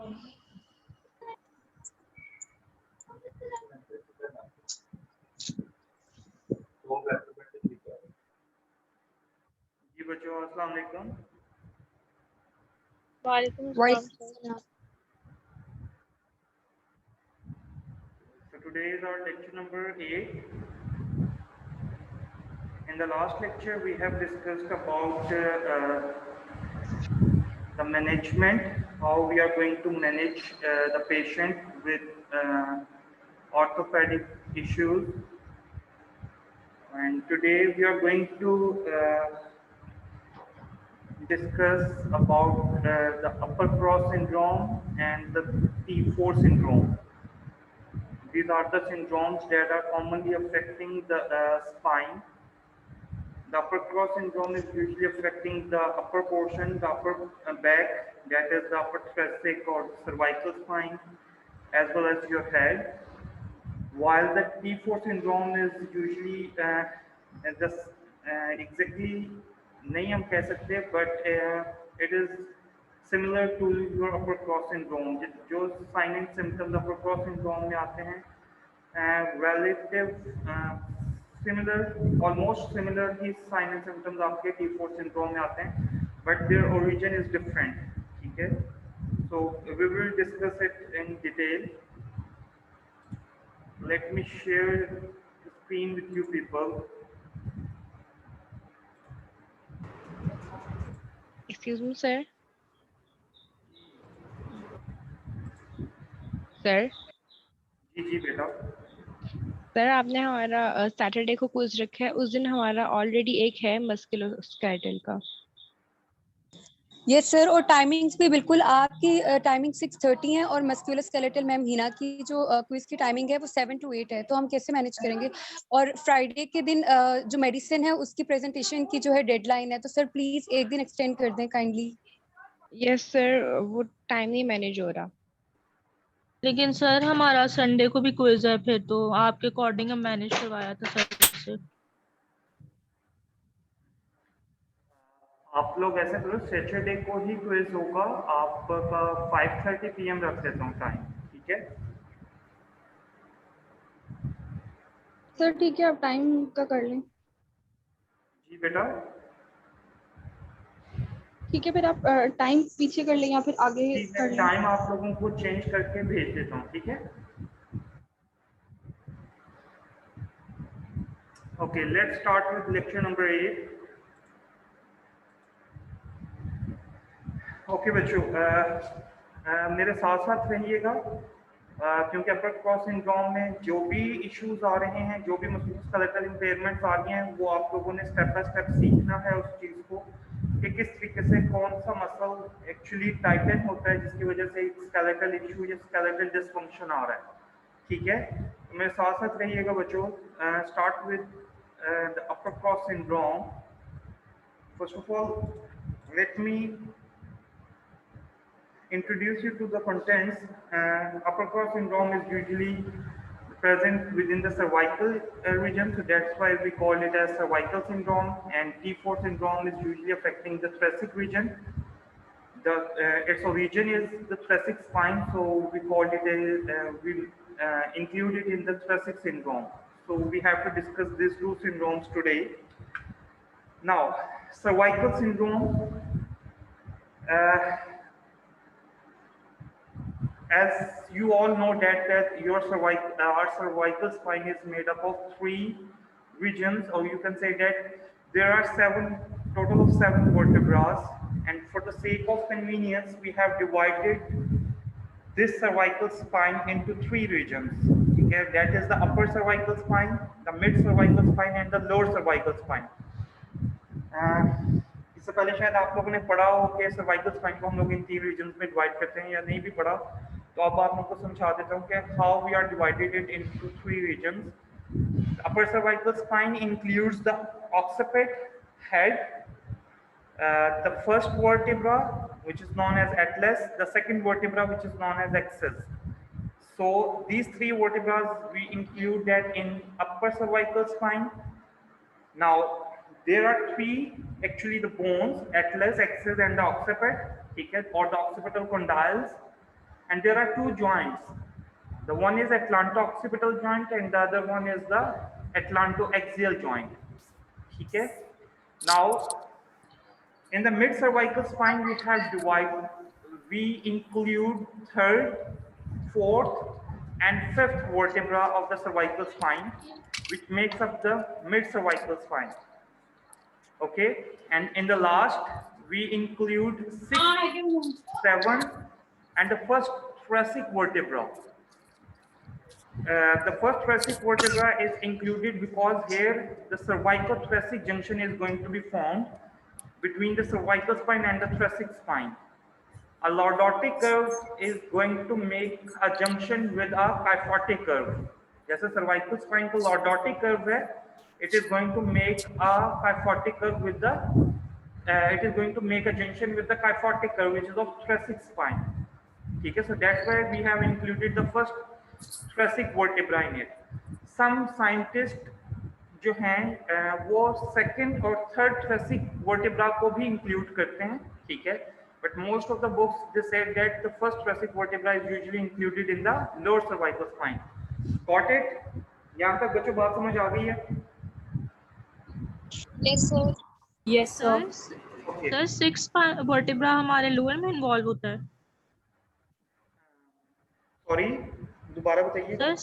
जी बच्चों अस्सलाम वालेकुम। वालेकुम अस्सलाम sir. So today is our lecture number 8. In the last lecture we have discussed about the management, how we are going to manage the patient with orthopedic issues, and today we are going to discuss about the upper cross syndrome and the T4 syndrome. These are the syndromes that are commonly affecting the spine. The upper cross syndrome is usually affecting the upper portion, the upper back, that is the upper thoracic or cervical spine, as well as your head. While the T4 syndrome is usually just exactly नहीं हम कह सकते, but it is similar to your upper cross syndrome. जो sign and symptoms upper cross syndrome में आते हैं, relative similar, almost similar he sign and symptoms आपके T4 syndrome में आते हैं, but their origin is different. ठीक है? So we will discuss it in detail. Let me share the screen with you people. Excuse me sir. Sir ji बेटा। Sir आपने हमारा Saturday को क्विज रखा है, उस दिन हमारा ऑलरेडी एक है मस्कुलोस्केलेटल का। यस सर, और टाइमिंग्स भी बिल्कुल आपकी टाइमिंग 6:30 है और मस्कुलोस्केलेटल मैम हिना की जो क्विज की टाइमिंग है वो 7 to 8 है, तो हम कैसे मैनेज करेंगे? और फ्राइडे के दिन जो मेडिसिन है उसकी प्रेजेंटेशन की जो है डेडलाइन है, तो सर प्लीज एक दिन एक्सटेंड कर दें काइंडली। यस सर, वो टाइम नहीं मैनेज हो रहा। लेकिन सर हमारा संडे को भी क्विज है, फिर तो आपके अकॉर्डिंग हम मैनेज करवाया था सर से। आप लोग ऐसा करो, सैटरडे को ही क्विज होगा, आपका 5:30 PM रख देता हूँ टाइम, ठीक है? सर ठीक है, आप टाइम का कर लें। जी बेटा। ठीक है, फिर आप टाइम पीछे कर लें या फिर आगे कर लें। टाइम आप लोगों को चेंज करके भेज देता हूँ, ठीक है? Okay, let's start with lecture number 8. Okay बच्चों, मेरे साथ साथ रहिएगा, क्योंकि अपर क्रॉस सिंड्रोम में जो भी इश्यूज आ रहे हैं, जो भी मस्कुलोस्केलेटल इम्पेयरमेंट्स आ रही हैं, वो आप लोगों ने स्टेप बाय स्टेप सीखना है उस चीज़ को कि किस तरीके से कौन सा मसल एक्चुअली टाइटन होता है जिसकी वजह से एक स्केलेटल इशू या स्केलेटल डिसफंक्शन आ रहा है, ठीक है? तो मेरे साथ साथ रहिएगा बच्चों। Start with the upper cross syndrome. First of all let me introduce you to the contents. Upper cross syndrome is usually present within the cervical region, so that's why we call it as cervical syndrome. And T4 syndrome is usually affecting the thoracic region. Its origin is the thoracic spine, so we call it include it in the thoracic syndrome. So we have to discuss these two syndromes today. Now, cervical syndrome. As you all know that our cervical spine is made up of 3 regions, or you can say that there are total of 7 vertebrae, and for the sake of convenience we have divided this cervical spine into 3 regions. Okay, that is the upper cervical spine, the mid cervical spine, and the lower cervical spine. इससे पहले शायद आप लोगों ने पढ़ा हो कि cervical spine को हम लोग इन 3 रीजन्स में डिवाइड करते हैं, या नहीं भी पढ़ा तो अब आप लोगों को समझा देता हूँ कि how we are divided it into 3 regions. Upper cervical spine includes the occiput head, the first vertebra which is known as atlas, the second vertebra which is known as axis. So these 3 vertebrae we include that in upper cervical spine. Now there are 3 actually the bones, atlas, axis and the occiput, ठीक है, or the occipital condyles. and there are two joints. The one is atlanto-occipital joint and the other one is the atlanto-axial joint. ठीक है? Now, in the mid cervical spine, we include third, fourth, and fifth vertebra of the cervical spine, which makes up the mid cervical spine. Okay, and in the last, we include sixth, seventh, and the first thoracic vertebra. The first thoracic vertebra is included because here the cervico-thoracic junction is going to be formed between the cervical spine and the thoracic spine. A lordotic curve is going to make a junction with a kyphotic curve. जैसे cervical spine को lordotic curve है, it is going to make a kyphotic curve with the it is going to make a junction with the kyphotic curve, which is of thoracic spine. ठीक है, so that's why we have included the first thoracic vertebra in it. Some scientists जो हैं वो second और third thoracic vertebra को भी include करते हैं, ठीक है, but most of the books they said that the first thoracic vertebra is usually included in the lower cervical spine. Got it? यहाँ तक बच्चों बात समझ आ गई है? Yes sir. Yes sir. Okay. Sir 6th vertebra हमारे लोअर में इन्वॉल्व होता है? Sorry, दोबारा बताइए. सर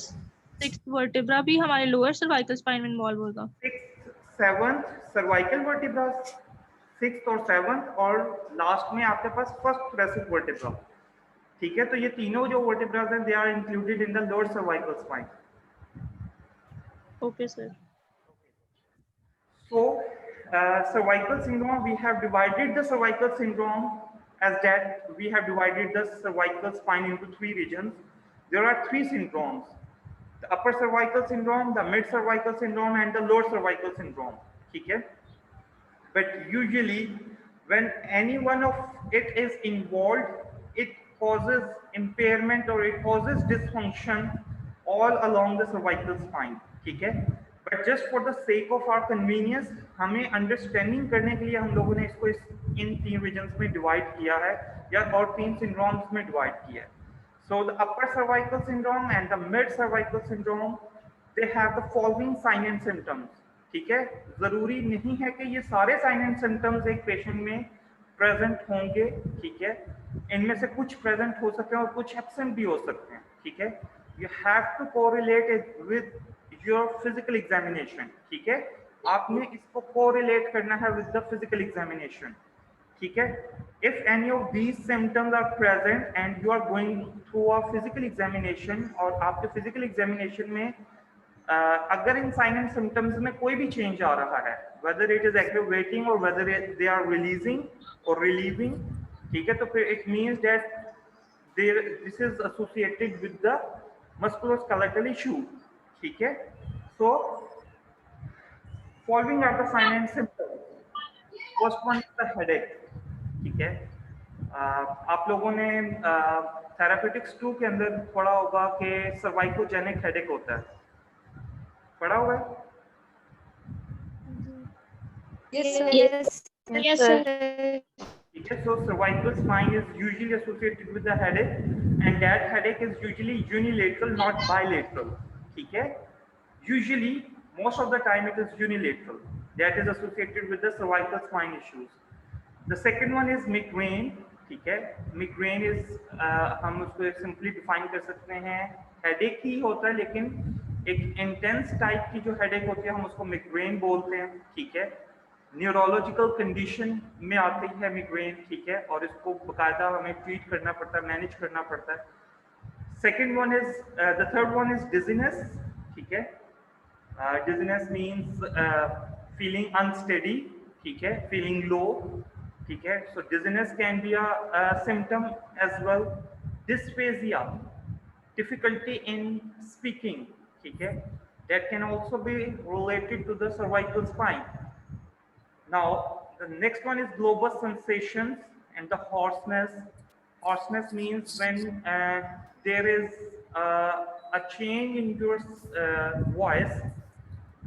6th वर्टिब्रा भी हमारे लोअर सर्वाइकल स्पाइन में इन्वॉल्व होगा? 6th, 7th cervical vertebra, 6th और 7th, और लास्ट में आपके पास फर्स्ट thoracic vertebra. ठीक है, तो ये तीनों जो vertebrae हैं, they are included in the lower cervical spine. Okay sir. So, cervical syndrome, we have divided the cervical syndrome as that we have divided the cervical spine into three regions. There are three syndromes: the upper cervical syndrome, the mid cervical syndrome, and the lower cervical syndrome. Okay? But usually, when any one of it is involved, it causes impairment or it causes dysfunction all along the cervical spine. Okay? But just for the sake of our convenience, हमें understanding करने के लिए हम लोगों ने इसको इन तीन regions में divide किया है या और तीन syndromes में divide किया है. So the upper cervical syndrome and the mid cervical syndrome, they have the following sign and symptoms. ठीक है, जरूरी नहीं है कि ये सारे sign and symptoms एक patient में present होंगे. ठीक है, इनमें से कुछ present हो सकते हैं और कुछ absent भी हो सकते हैं. ठीक है, you have to correlate it with your physical examination. ठीक है, आपने इसको correlate करना है with the physical examination. ठीक है, if any of these symptoms are present and you are going through a physical examination और आपके physical examination में अगर इन sign and symptoms में कोई भी change आ रहा है, whether it is aggravating or whether they are releasing or relieving, ठीक है, तो फिर it means that this is associated with the musculoskeletal issue. ठीक है, so following are the sign and symptoms. First one is the headache. ठीक है, आप लोगों ने थेरापेटिक्स 2 के अंदर पढ़ा होगा कि सर्वाइकोजेनिक हेडेक होता है, पढ़ा होगा? Yes sir. Yes sir. ठीक है, so cervical spine is usually associated with the headache and that headache is usually unilateral, not bilateral. ठीक है, usually most of the time it is unilateral, that is associated with the cervical spine issues. The second one is migraine. ठीक है, migraine is हम उसको simply define कर सकते हैं, headache ही होता है लेकिन एक intense type की जो headache होती है हम उसको migraine बोलते हैं. ठीक है, न्यूरोलॉजिकल कंडीशन में आती है मिग्रेन. ठीक है, और इसको बाकायदा हमें ट्रीट करना पड़ता है, मैनेज करना पड़ता है. Second one is the third one is dizziness. ठीक है, डिजीनेस मीन्स फीलिंग अनस्टेडी. ठीक है, फीलिंग लो. ठीक है, so dizziness can be a symptom as well. Dysphagia, difficulty in speaking. ठीक है, that can also be related to the cervical spine. Now, the next one is globus sensations and the hoarseness. Hoarseness means when there is a change in your voice,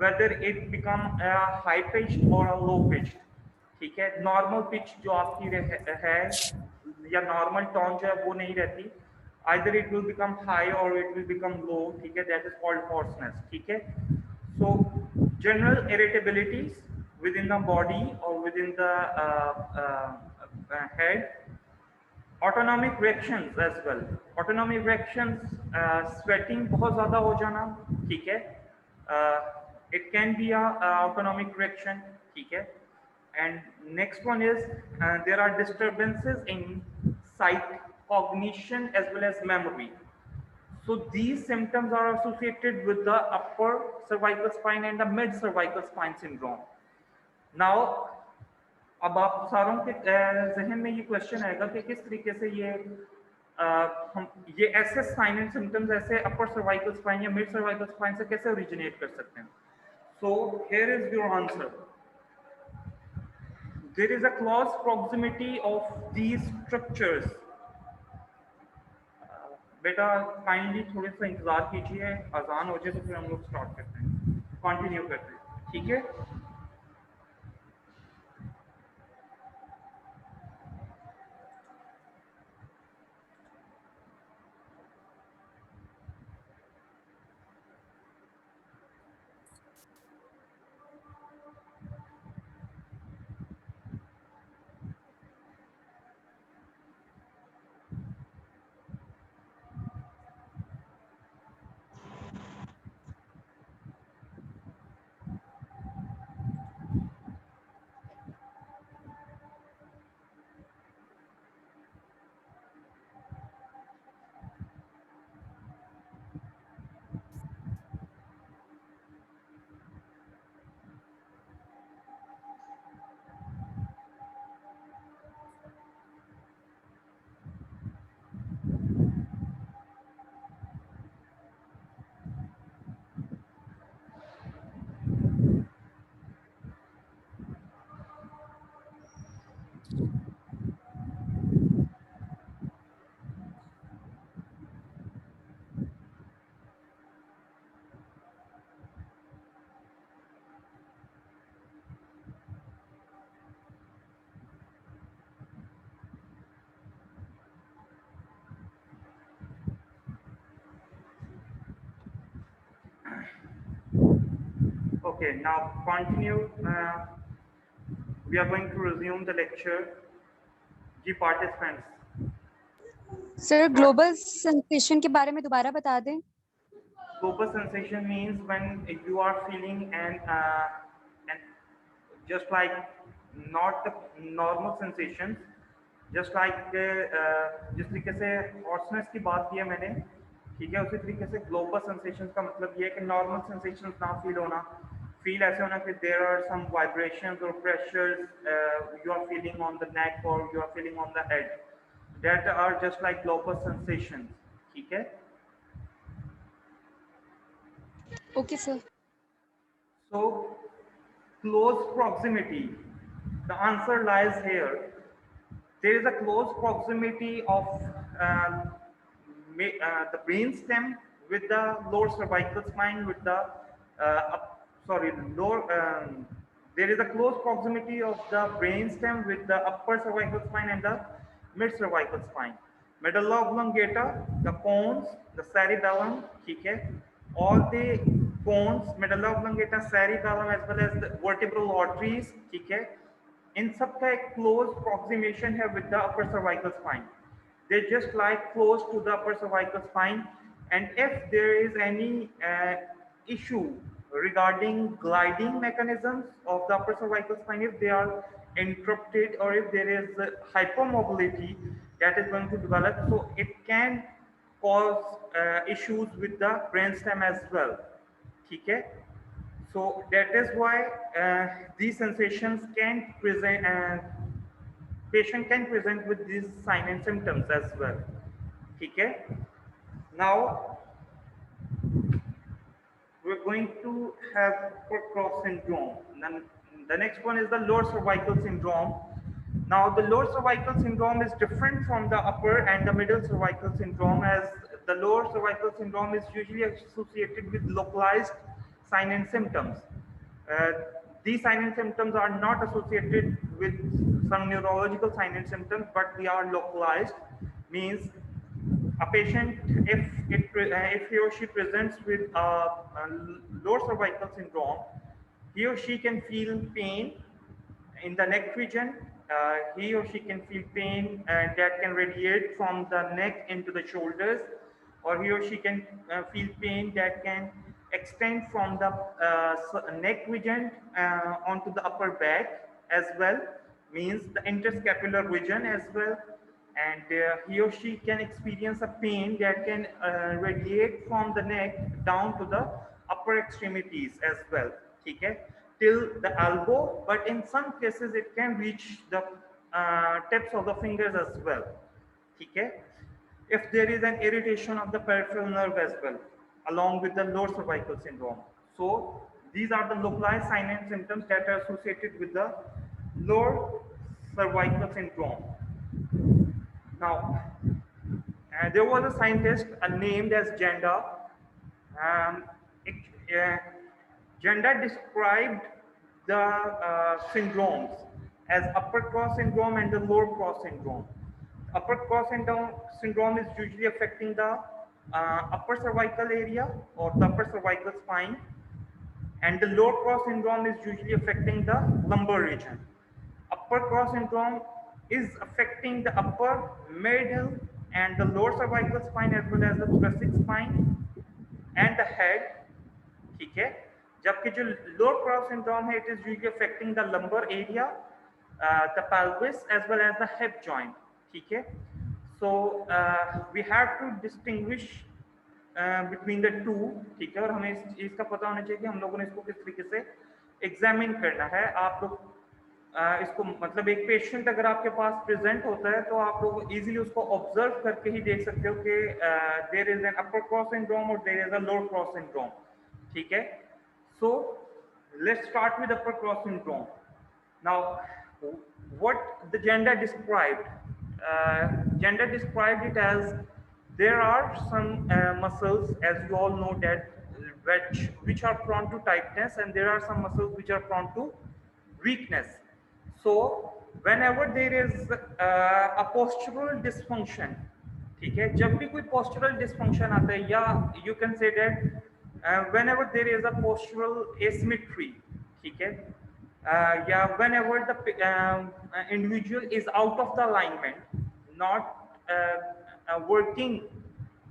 whether it become a high pitched or a low pitched. ठीक है, normal pitch जो आपकी है या normal tone जो है वो नहीं रहती. either it will become high or it will become low, ठीक है, that is called hoarseness, ठीक है. So general irritabilities within the body or within the head. Autonomic reactions as well. Autonomic reactions, sweating बहुत ज़्यादा हो जाना, ठीक है. It can be a autonomic reaction, ठीक है. And next one is there are disturbances in sight, cognition as well as memory. So these symptoms are associated with the upper cervical spine and the mid cervical spine syndrome. Now अब आप सारों के जहन में ये question आएगा कि किस तरीके से हम ये ऐसे साइन एंड सिम्टम्स ऐसे अपर सर्वाइकल स्पाइन या मिड सर्वाइकल स्पाइन से कैसे ओरिजिनेट कर सकते हैं. So here is your answer. There is a close proximity of these structures. बेटा काइंडली थोड़े सा इंतजार कीजिए, अजान हो जाए तो फिर हम लोग स्टार्ट करते हैं, कंटिन्यू करते हैं, ठीक है. Okay, now continue. We are going to resume the lecture. जी participants. सर ग्लोबल सेंसेशन के बारे में दोबारा बता दें. Global sensation means when you are feeling and just like not the normal sensations, just like जिस तरीके से hoarseness की बात की है मैंने, ठीक है, उसी तरीके से global sensations का मतलब ये है कि normal sensations ना feel होना, feel ऐसे होना कि there are some vibrations or pressures you are feeling on the neck or you are feeling on the head, that are just like global sensations, ठीक है. Okay, sir. So, close proximity. The answer lies here. There is a close proximity of the brain stem with the lower cervical spine, with the there is a close proximity of the brain stem with the upper cervical spine and the mid cervical spine. Medulla oblongata, the pons, the cerebellum, ठीक है, all the pons, medulla oblongata, cerebellum as well as the vertebral arteries, ठीक है, इन सब का एक close approximation है with the upper cervical spine. They just lie close to the upper cervical spine, and if there is any issue regarding gliding mechanisms of the upper cervical spine, if they are interrupted or if there is hypermobility that is going to develop, so it can cause issues with the brainstem as well, ठीक है. So that is why these sensations can present, patient can present with these signs and symptoms as well, ठीक है. Now we're going to have upper cross syndrome. Then the next one is the lower cervical syndrome. Now the lower cervical syndrome is different from the upper and the middle cervical syndrome, as the lower cervical syndrome is usually associated with localized signs and symptoms. These signs and symptoms are not associated with some neurological signs and symptoms, but they are localized, means a patient, if he or she presents with lower cervical syndrome, he or she can feel pain in the neck region. He or she can feel pain that can radiate from the neck into the shoulders, or he or she can feel pain that can extend from the neck region onto the upper back as well, means the interscapular region as well. And he or she can experience a pain that can radiate from the neck down to the upper extremities as well, okay, till the elbow, but in some cases it can reach the tips of the fingers as well, okay, if there is an irritation of the peripheral nerve as well, along with the lower cervical syndrome. So these are the localized signs and symptoms that are associated with the lower cervical syndrome. Now, there was a scientist named as Janda. Um, it, uh, Janda described the syndromes as upper cross syndrome and the lower cross syndrome. Upper cross syndrome is usually affecting the upper cervical area or the upper cervical spine, and the lower cross syndrome is usually affecting the lumbar region. Upper cross syndrome is affecting the upper, middle, and the lower cervical spine as well as the thoracic spine and the head, ठीक है, जबकि जो lower cross syndrome है, it is usually affecting the lumbar area, the pelvis as well as the hip joint, ठीक है. So we have to distinguish between the two, ठीक है, और हमें इस चीज का पता होना चाहिए कि हम लोगों ने इसको किस तरीके से एग्जामिन करना है. आप लोग इसको मतलब एक पेशेंट अगर आपके पास प्रेजेंट होता है तो आप लोग इजीली उसको ऑब्जर्व करके ही देख सकते हो कि there is an upper cross syndrome और there is a lower cross syndrome, ठीक है. So let's start with upper cross syndrome. Now what the Janda described, gender described it as there are some muscles, as you all know, that which are prone to tightness, and there are some muscles which are prone to weakness. So whenever there is a postural dysfunction, ठीक है, जब भी कोई postural dysfunction आता है, या you can say that whenever there is a postural asymmetry, ठीक है, yeah, whenever the individual is out of the alignment, not working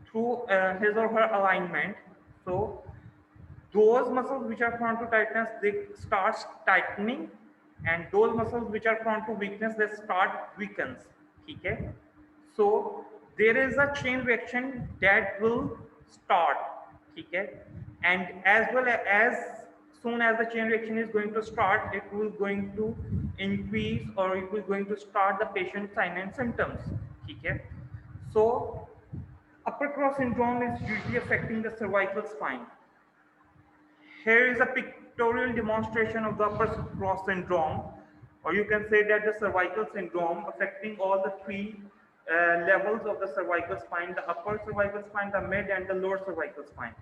through his or her alignment, so those muscles which are prone to tightness, they start tightening, and those muscles which are prone to weakness, they start weakens, okay. So there is a chain reaction that will start, okay, and as well as soon as the chain reaction is going to start, it will going to increase or it will going to start the patient sign and symptoms, okay. So upper cross syndrome is usually affecting the cervical spine. Here is a pictorial demonstration of the upper cross syndrome, or you can say that the cervical syndrome affecting all the three levels of the cervical spine, the upper cervical spine, the mid and the lower cervical spine.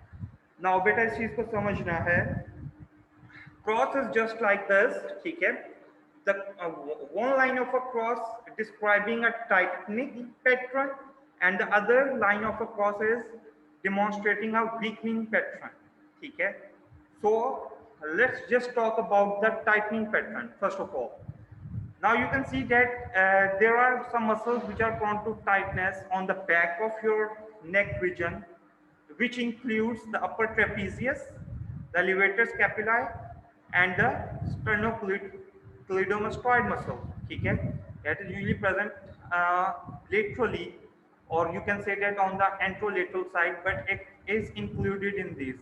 Now बेटा इस चीज को समझना है. Cross is just like this, ठीक है. The one line of a cross describing a tightening pattern, and the other line of a cross is demonstrating a weakening pattern, ठीक है. So let's just talk about the tightening pattern first of all. Now you can see that there are some muscles which are prone to tightness on the back of your neck region, which includes the upper trapezius, the levator scapulae, and the sternocleidomastoid muscle, ठीक है. That is usually present laterally, or you can say that on the anterolateral side, but it is included in these.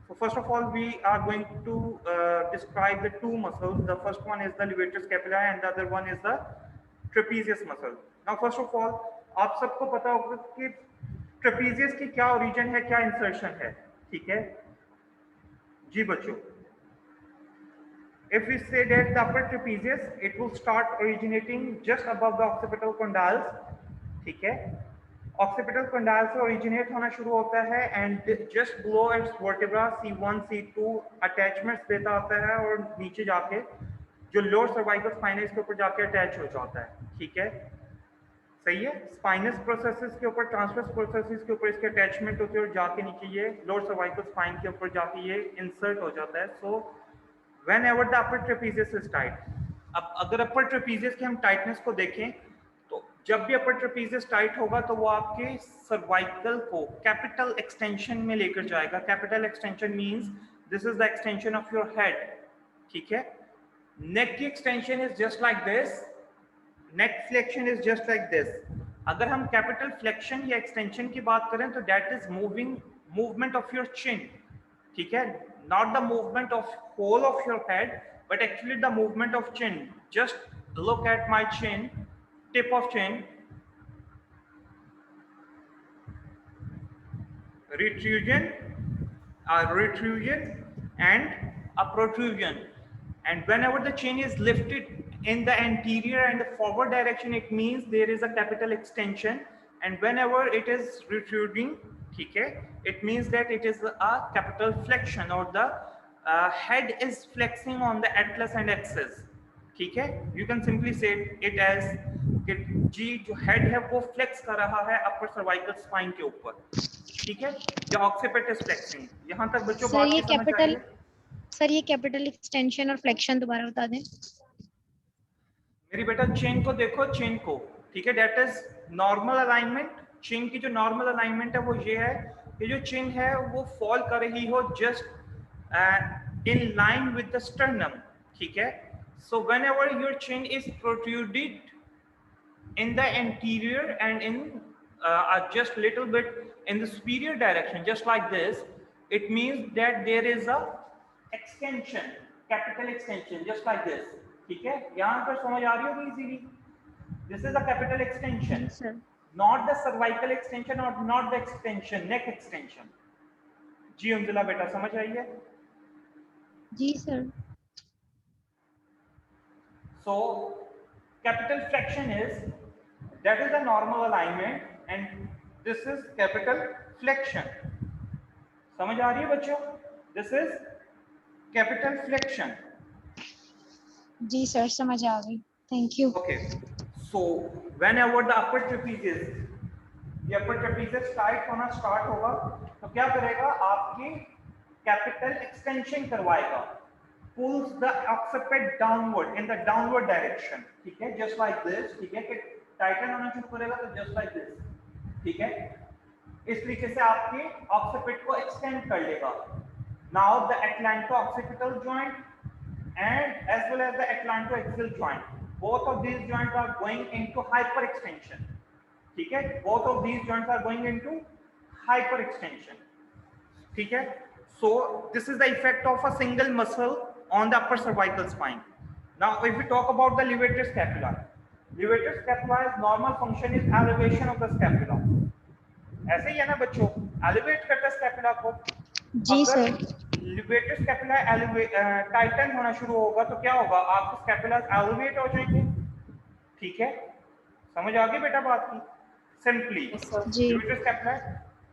So first of all, we are going to describe the two muscles. The first one is the levator scapulae and the other one is the trapezius muscle. Now first of all, आप सबको पता होगा कि trapezius की क्या origin है, क्या insertion है, ठीक है जी बच्चों. If we say that the upper trapezius, it will start originating just above the occipital condyles, ठीक है. Occipital condyle से originate होना शुरू होता है, and just below its vertebra C1, C2 attachments देता आता है, और नीचे जाके जो lower cervical spine है इसके ऊपर जाके attach हो जाता है, ठीक है. सही है। स्पाइनस प्रोसेसेस के ऊपर, ट्रांसवर्स प्रोसेसेस के ऊपर इसके अटैचमेंट होते हैं और जाके नीचे ये लोअर सर्वाइकल स्पाइन के ऊपर जाके ये इंसर्ट हो जाता है। So whenever the upper trapezius is tight, अब अगर अपर ट्रेपीजियस की हम टाइटनेस को देखें तो जब भी अपर ट्रेपीजियस टाइट होगा तो वो आपके सर्वाइकल को कैपिटल एक्सटेंशन में लेकर जाएगा। Capital extension means this is the extension of your head, ठीक है। नेक की extension is just like this, neck flexion is just like this. अगर हम कैपिटल फ्लेक्शन या एक्सटेंशन की बात करें तो that is movement of your chin, ठीक है, not the movement of whole of your head but actually the movement of chin. Just look at my chin, tip of chin, retrusion and a protrusion, and whenever the chin is lifted in the anterior and the forward direction it means there is a capital extension, and whenever it is retruding, ठीक है, it means that it is a capital flexion or the head is flexing on the atlas and axis, ठीक है। You can simply से it as कि जी जो head है वो flex कर रहा है अपर सर्वाइकल स्पाइन के ऊपर, ठीक है, या ऑक्सीपिट इज फ्लेक्सिंग। यहां तक बच्चों बात की समझ आ रही है? सर ये कैपिटल एक्सटेंशन और फ्लेक्शन दोबारा बता दें। मेरी बेटा चेन को देखो, चेन को, ठीक है, that is normal alignment. Chain की जो नॉर्मल अलाइनमेंट है वो ये है कि जो चेन है वो फॉल कर रही हो just in line with the sternum, ठीक है। So whenever your chin is protruded in the anterior and in just little bit in the superior direction, just like this, it means that there is a extension, capital extension, just like this, ठीक है। यहाँ पर समझ आ रही होगी easily. This is a capital extension, not the cervical extension or not the extension, neck extension। जी उम्जिला बेटा समझ आई है? जी sir. So capital flexion is, that is the normal alignment and this is capital flexion। समझ आ रही है बच्चों? This is capital flexion। जी sir समझ आ गई, thank you. Okay, so whenever the upper trapezius, ये upper trapezius टाइट होना स्टार्ट होगा तो क्या करेगा, आपकी capital extension करवाएगा, pulls the occiput downward in the downward direction, ठीक है, just like this, ठीक है, कि टाइटन होना शुरू करेगा तो just like this, ठीक है, इस तरीके से आपके occiput को एक्सटेंड कर लेगा। Now the atlanto-occipital joint and as well as the atlanto-axial joint, both of these joints are going into hyperextension, ठीक है, both of these joints are going into hyperextension, ठीक है। So this is the effect of a single muscle on the upper cervical spine. Now if we talk about the levator scapula, levator scapula's normal function is elevation of the scapula। ऐसे ही है ना बच्चों, elevate करता scapula को। जी sir. levator scapula Titan होना शुरू होगा तो क्या होगा, आपके scapula elevate हो जाएंगे, ठीक है, समझ आ गई बेटा बात की? Simply levator scapula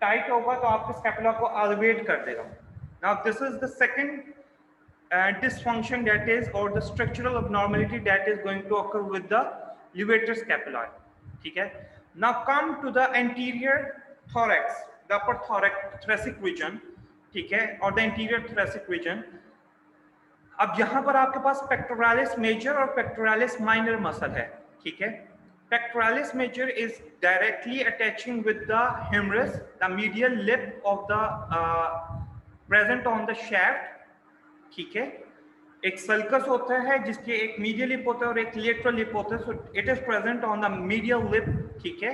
टाइट होगा तो आपके scapula को elevate कर देगा। Now this is the second dysfunction that is, or the structural abnormality that is going to occur with the levator scapula, ठीक है। Now come to the anterior thorax, the upper thoracic region, ठीक है, और the anterior thoracic region। अब यहाँ पर आपके पास pectoralis major और pectoralis minor muscle है, ठीक है। Pectoralis major is directly attaching with the humerus, the medial lip of the present on the shaft, ठीक है। एक सल्कस होता है जिसके एक मीडियल लिप होता है और एक लेटरल लिप होता है, so it is present on the medial lip, ठीक है,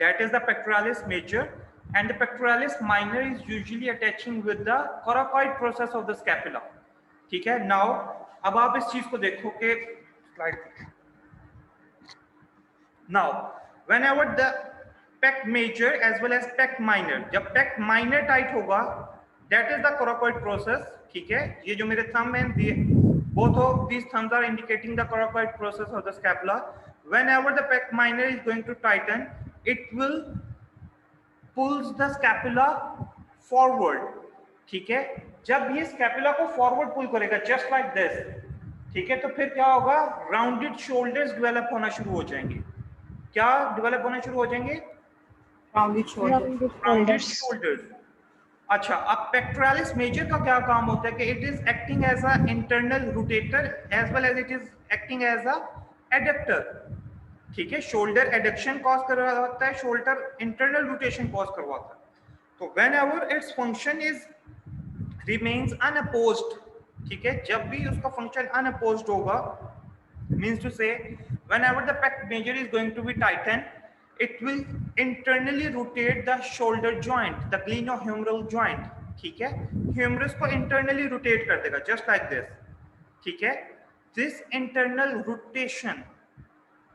that is the pectoralis major and the pectoralis minor is usually attaching with the coracoid process of the scapula, ठीक है। नाउ अब आप इस चीज को देखो कि slide, now whenever the pec major as well as pec minor, जब पेक माइनर टाइट होगा that is the coracoid process, ठीक है। ये जो मेरे थंब हैं, both of these thumbs are indicating the coracoid process of the scapula। Whenever the pec minor is going to tighten, it will pulls the scapula forward, ठीक है। जब ये स्कैपुला को फॉरवर्ड पुल करेगा जस्ट लाइक दिस, ठीक है, तो फिर क्या होगा, राउंडेड शोल्डर्स डेवलप होना शुरू हो जाएंगे, क्या डेवलप होना शुरू हो जाएंगे? Rounded shoulders. शोल्डर्स। अच्छा, अब पेक्टोरालिस मेजर का क्या काम होता है कि it is acting as a internal rotator as well as it is acting as a adductor. ठीक है, शोल्डर एडक्शन कॉज करवाता है, शोल्डर इंटरनल रोटेशन कॉज करवाता है। तो when ever its function is remains unopposed, ठीक है, जब भी उसका फंक्शन अनअपोज्ड होगा, means to say whenever the pec major is going to be tightened, it will internally rotate the shoulder joint, the glenohumeral joint, ठीक है, humerus को internally rotate कर देगा just like this, ठीक है। this internal rotation,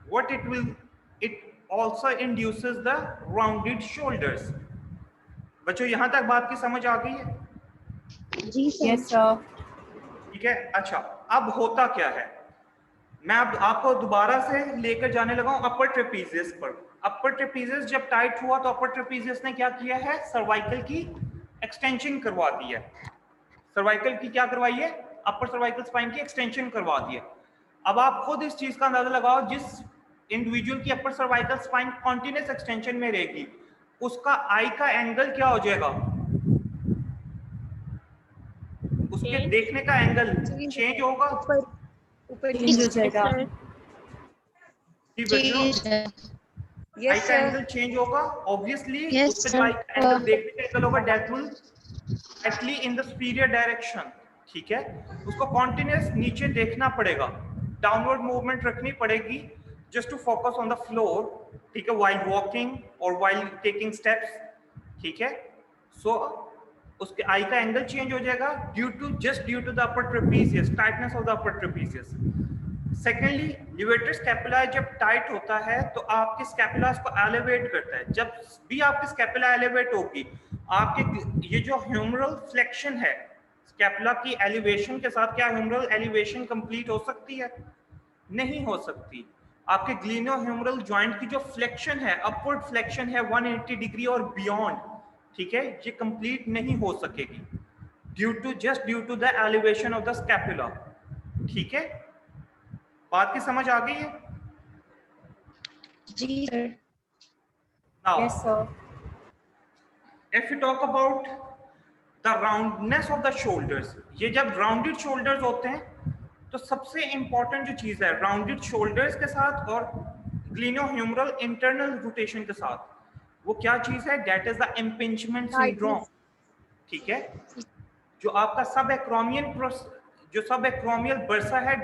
what it will, it also induces the rounded shoulders। बच्चों यहाँ तक बात की समझ आ गई है? जी सर। ठीक है। अच्छा, अब होता क्या है, मैं अब आपको दोबारा से लेकर जाने लगा हूं अपर ट्रेपीजियस पर। अपर ट्रेपीजियस जब टाइट हुआ तो अपर ट्रेपीजियस ने क्या किया है, सर्वाइकल की एक्सटेंशन करवा दी है। सर्वाइकल की क्या करवाई है, अपर सर्वाइकल स्पाइन की एक्सटेंशन करवा दी है। अब आप खुद इस चीज का अंदाजा लगाओ, जिस इंडिविजुअल की अपर सर्वाइकल स्पाइन कॉन्टिन्यूस एक्सटेंशन में रहेगी, उसका आई का एंगल क्या हो जाएगा, उसके देखने का एंगल चेंज होगा। ऊपर चेंज हो जाएगा। जी बच्चों, यस आई का एंगल चेंज होगा ऑब्वियसली। Yes, उसका sir. जो आई का एंगल देखने का एंगल होगा that will actually in the superior direction, ठीक है। उसको कॉन्टिन्यूस नीचे देखना पड़ेगा, डाउनवर्ड मूवमेंट रखनी पड़ेगी just to focus on the floor, ठीक है, व्हाइल वॉकिंग और व्हाइल टेकिंग स्टेप्स, ठीक है। सो उसके आई का एंगल चेंज हो जाएगा due to the upper trapezius, tightness of the upper trapezius. Secondly, levator scapula जब टाइट होता है तो आपके स्कैपुला को एलिवेट करता है। जब भी आपकी स्कैपुला एलिवेट होगी, आपके ये जो ह्यूमरल फ्लेक्शन है, स्कैपुला की एलिवेशन के साथ क्या ह्यूमरल एलिवेशन कंप्लीट हो सकती है? नहीं हो सकती। आपके ग्लिनोह्यूमरल जॉइंट की जो फ्लेक्शन है, अपवर्ड फ्लेक्शन है 180 डिग्री और बियॉन्ड, ठीक है, ये कंप्लीट नहीं हो सकेगी due to the elevation of the scapula, ठीक है। बात की समझ आ गई है? जी sir. Now, yes sir. if we talk about the roundness of the shoulders, ये जब राउंडेड शोल्डर्स होते हैं तो सबसे इंपॉर्टेंट जो चीज है राउंडेड शोल्डर्स के साथ और ग्लिनोह्यूमरल इंटरनल रोटेशन के साथ, वो क्या चीज है, that is the impingement syndrome, ठीक है। जो आपका सब एक्रोमियल बर्सा है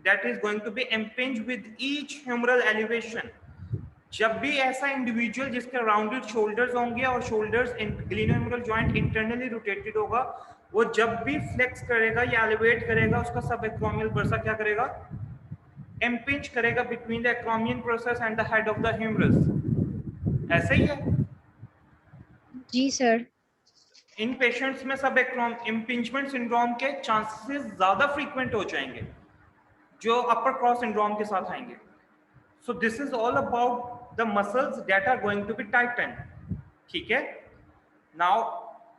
that is going to be impinged with each humeral elevation। जब भी ऐसा इंडिविजुअल जिसके राउंडेड शोल्डर्स होंगे और shoulders glenohumeral joint internally rotated होगा, वो जब भी फ्लेक्स करेगा या एलिवेट करेगा, उसका सब एक्रोमियल बर्सा क्या करेगा, इम्पिंज करेगा between the acromion process and the head of the humerus. ऐसे ही है जी सर। इन पेशेंट्स में सब इम्पिंजमेंट सिंड्रोम के चांसेस ज्यादा फ्रीक्वेंट हो जाएंगे जो अपर क्रॉस सिंड्रोम के साथ आएंगे। So this is all about the muscles that are going to be tighten, ठीक है। Now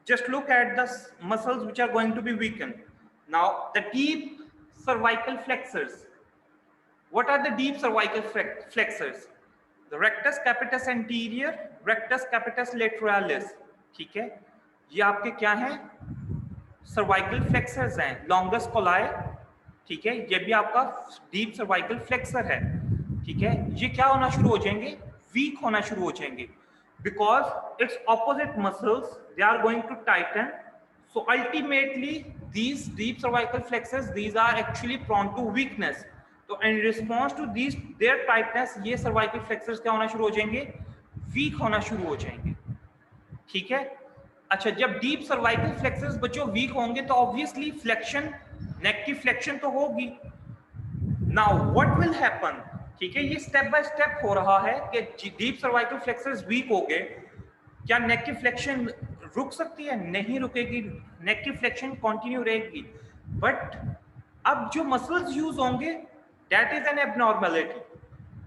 just look at the muscles which are going to be weaken. Now the deep cervical flexors. What are the deep cervical flexors? The rectus capitis anterior, rectus capitis lateralis, ठीक है। ये आपके क्या हैं, cervical flexors हैं, longus colli, ठीक है, ये भी आपका डीप सर्वाइकल फ्लेक्सर है, ठीक है। ये क्या होना शुरू हो जाएंगे, वीक होना शुरू हो जाएंगे because it's opposite muscles they are going to tighten. So ultimately these deep cervical flexors, these are actually prone to weakness. तो in response to these their tightness, ये सर्वाइकल फ्लेक्सर्स क्या होना शुरू हो जाएंगे, वीक होना शुरू हो जाएंगे, ठीक है। अच्छा, जब डीप सर्वाइकल फ्लेक्सर्स बच्चों वीक होंगे तो ऑब्वियसली फ्लेक्शन, नेक की फ्लेक्शन तो होगी। नाउ व्हाट विल हैपन, ठीक है, ये स्टेप बाय स्टेप हो रहा है कि डीप सर्वाइकल फ्लेक्सर्स वीक हो गए, क्या नेक की फ्लेक्शन रुक सकती है? नहीं रुकेगी, नेक की फ्लेक्शन कंटिन्यू रहेगी। बट अब जो मसल्स यूज होंगे दैट इज एन एबनॉर्मलिटी,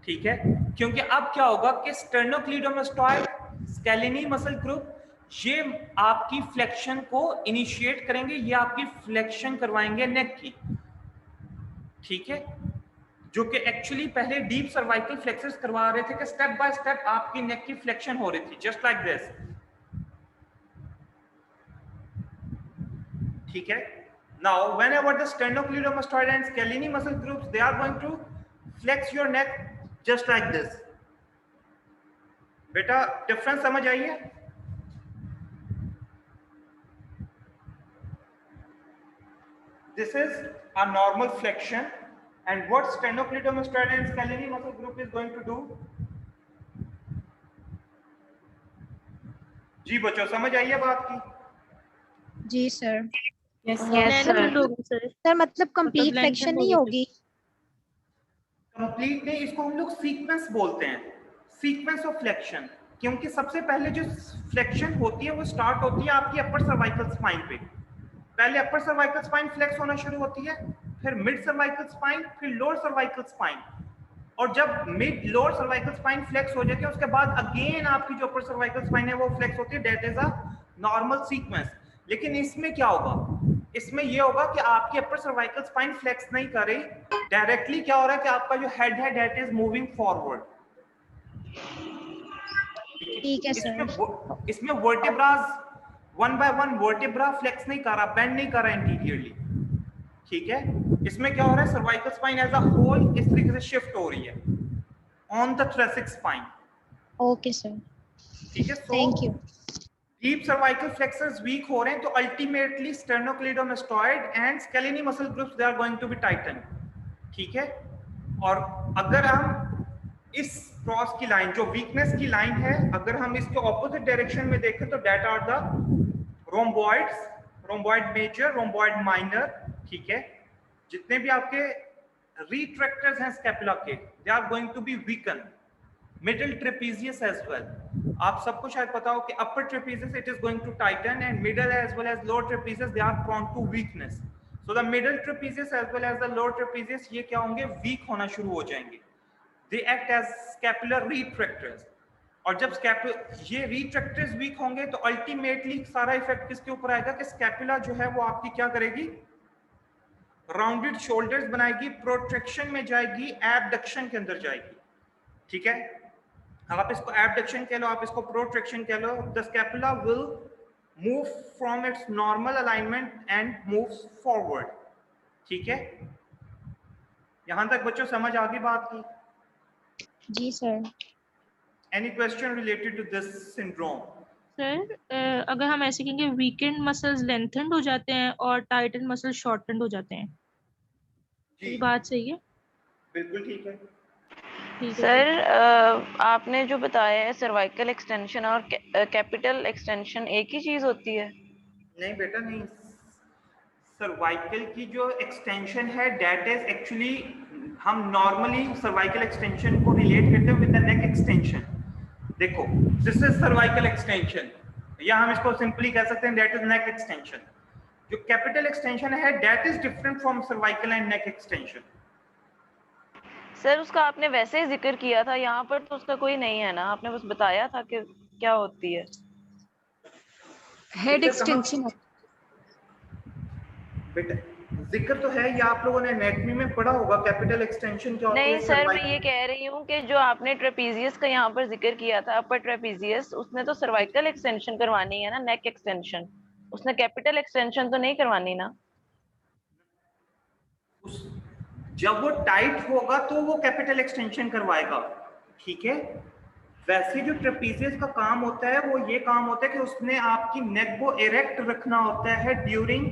ठीक है, क्योंकि अब क्या होगा कि स्टर्नोक्लीडोमास्टॉइड, स्केलेनी मसल ग्रुप, ये आपकी फ्लेक्शन को इनिशिएट करेंगे, ये आपकी फ्लेक्शन करवाएंगे नेक की, ठीक है। जो कि एक्चुअली पहले डीप सर्वाइकल फ्लेक्सर्स करवा रहे थे कि स्टेप बाय स्टेप आपकी नेक की फ्लेक्शन हो रही थी, जस्ट लाइक दिस। ठीक है, now whenever the sternocleidomastoid and scalene muscle groups, they are going to flex your neck just like this। बेटा डिफरेंस समझ आई है? This is a normal flexion, and what sternocleidomastoid and scalene muscle group is going to do? जी बच्चों समझ आई है बात की? जी sir. lengthened होगी सर। सर मतलब कंप्लीट lengthened फ्लेक्शन नहीं होगी? कंप्लीट नहीं, इसको हम लोग सीक्वेंस बोलते हैं, सीक्वेंस ऑफ फ्लेक्शन। क्योंकि सबसे पहले जो फ्लेक्शन होती है वो स्टार्ट होती है आपकी अपर सर्वाइकल स्पाइन पे। पहले अपर सर्वाइकल स्पाइन फ्लेक्स होना शुरू होती है, फिर मिड सर्वाइकल स्पाइन, फिर लोअर सर्वाइकल स्पाइन। और जब mid lower cervical spine flex हो जाती है उसके बाद अगेन आपकी जो अपर सर्वाइकल स्पाइन है वो फ्लेक्स होती है। That is a normal sequence. लेकिन इसमें क्या होगा, इसमें ये होगा कि आपकी अपर सर्वाइकल स्पाइन फ्लेक्स नहीं कर रही, डायरेक्टली क्या हो रहा है कि आपका जो हेड है दैट इज मूविंग फॉरवर्ड। ठीक है सर। इसमें vertebras one by one vertebra flex नहीं कर रहा, बेंड नहीं कर रहा इंटीरियरली। ठीक है, इसमें क्या हो रहा है, cervical spine as a whole इस तरीके से शिफ्ट हो रही है on the thoracic spine. Okay sir, ठीक है, thank you. Deep cervical flexors weak हो रहे हैं तो ultimately sternocleidomastoid and scalene muscle groups they are going to be tighten. ठीक है, और अगर हम इस क्रॉस की लाइन जो वीकनेस की लाइन है, अगर हम इसके ऑपोजिट डायरेक्शन में देखें तो that are the rhomboids, rhomboid major, rhomboid minor. ठीक है, जितने भी आपके रिट्रैक्टर्स हैं स्कैपुला के, they are going to be weaken. Middle trapezius as well, आप सबको शायद पता हो कि upper trapezius it is going to tighten and middle as well as lower trapezius they are prone to weakness. So the middle trapezius as well as the lower trapezius ये क्या होंगे, week होना शुरू हो जाएंगे। दे एक्ट एज स्कैपुलर रिट्रैक्टर्स, और जब ये रिट्रैक्टर्स वीक होंगे तो अल्टीमेटली सारा इफेक्ट किसके ऊपर आएगा कि स्कैपुला जो है वो आपकी क्या करेगी, राउंडेड शोल्डर्स बनाएगी, प्रोट्रैक्शन में जाएगी, एबडक्शन के अंदर जाएगी। ठीक है, आप इसको एबडक्शन कह लो, आप इसको प्रोट्रैक्शन कह लो। The scapula will move from its normal alignment and moves forward. ठीक है, यहां तक बच्चों समझ आ गई बात की? जी sir. Any question related to this syndrome? Sir अगर हम ऐसे कहेंगे वीकेंड मसल्स लेंथेंड हो जाते हैं और टाइटन मसल शॉर्टेंड हो जाते हैं, ये बात सही है? बिल्कुल ठीक है। सर आपने जो बताया है सर्वाइकल एक्सटेंशन और कैपिटल एक्सटेंशन एक ही चीज होती है? नहीं बेटा नहीं, सर्वाइकल की जो एक्सटेंशन है दैट इज एक्चुअली, हम नॉर्मली सर्वाइकल एक्सटेंशन को रिलेट करते हैं विद द नेक एक्सटेंशन। देखो दिस इज सर्वाइकल एक्सटेंशन, या हम इसको सिंपली कह सकते हैं दैट इज नेक एक्सटेंशन। जो कैपिटल एक्सटेंशन है that is different from cervical and neck extension. Sir उसका आपने वैसे ही जिक्र किया था, यहाँ पर तो उसका कोई नहीं है ना, आपने बस बताया था कि क्या होती है। हेड एक्सटेंशन बेटा जिक्र तो है, ये आप लोगों ने एनाटॉमी में पढ़ा होगा कैपिटल एक्सटेंशन क्या होती है। नहीं सर, मैं ये कह रही हूँ कि जो आपने ट्रेपीजियस का यहाँ पर जिक्र किया था, अपर ट्रेपीजियस, उसने तो सर्वाइकल एक्सटेंशन करवानी है ना, नेक एक्सटेंशन, उसने कैपिटल एक्सटेंशन तो नहीं करवानी ना। जब वो टाइट होगा तो वो कैपिटल एक्सटेंशन करवाएगा। ठीक है, वैसे जो ट्रेपीजियस का काम होता है वो ये काम होता है कि उसने आपकी नेक को इरेक्ट रखना होता है ड्यूरिंग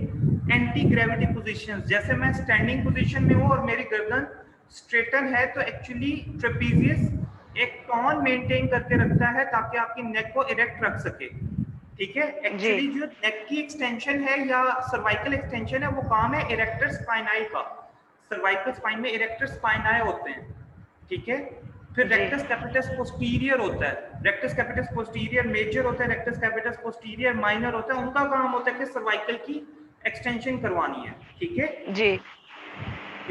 एंटी ग्रेविटी पोजीशंस। जैसे मैं स्टैंडिंग पोजीशन में हूँ और मेरी गर्दन स्ट्रेटन है तो एक्चुअली ट्रेपीजियस एक टॉन मेंटेन करके रखता है ताकि आपकी नेक को इरेक्ट रख सके। ठीक है, एक्चुअली जो नेक की एक्सटेंशन है या सर्वाइकल एक्सटेंशन है वो काम है इरेक्टर स्पाइनाई का। सर्वाइकल स्पाइन में इरेक्टर स्पाइनाई होते हैं। ठीक है, फिर रेक्टस कैपिटस पोस्टीरियर होता है, रेक्टस कैपिटस पोस्टीरियर मेजर होता है, रेक्टस कैपिटस पोस्टीरियर माइनर होता है। उनका काम होता है कि सर्वाइकल की एक्सटेंशन करवानी है। ठीक है जी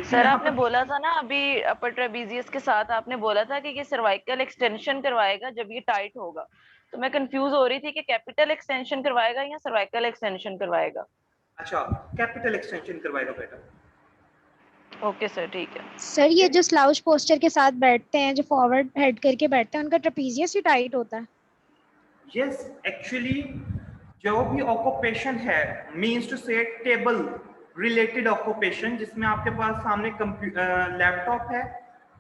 सर, आपने बोला था ना अभी अपर ट्रेपीजियस के साथ, आपने बोला था कि ये सर्वाइकल एक्सटेंशन करवाएगा जब ये टाइट होगा, तो मैं कंफ्यूज हो रही थी कि कैपिटल एक्सटेंशन करवाएगा या सर्वाइकल एक्सटेंशन करवाएगा। अच्छा, कैपिटल एक्सटेंशन करवाएगा बेटा। ओके सर, ठीक है। सर ये जो स्लाउच पोस्चर के साथ बैठते हैं, जो फॉरवर्ड हेड करके बैठते हैं, उनका ट्रेपीजियस ही टाइट होता है? यस, एक्चुअली जो भी ऑक्यूपेशन है, मीन्स टू से टेबल रिलेटेड ऑक्यूपेशन, जिसमें आपके पास सामने लैपटॉप है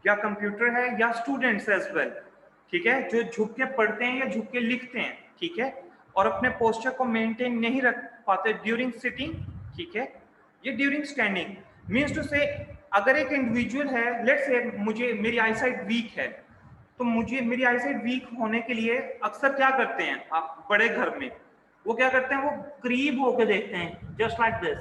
या कंप्यूटर है या स्टूडेंट्स एज वेल, ठीक है, जो झुक के पढ़ते हैं या झुक के लिखते हैं, ठीक है, और अपने पोस्चर को मेंटेन नहीं रख पाते ड्यूरिंग सिटिंग, ठीक है, ये ड्यूरिंग स्टैंडिंग। मीन्स टू से अगर एक इंडिविजुअल है, लेट्स से मेरी आईसाइट वीक है, तो मुझे मेरी आईसाइट वीक होने के लिए अक्सर क्या करते हैं आप बड़े घर में, वो क्या करते हैं, वो करीब होकर देखते हैं जस्ट लाइक दिस,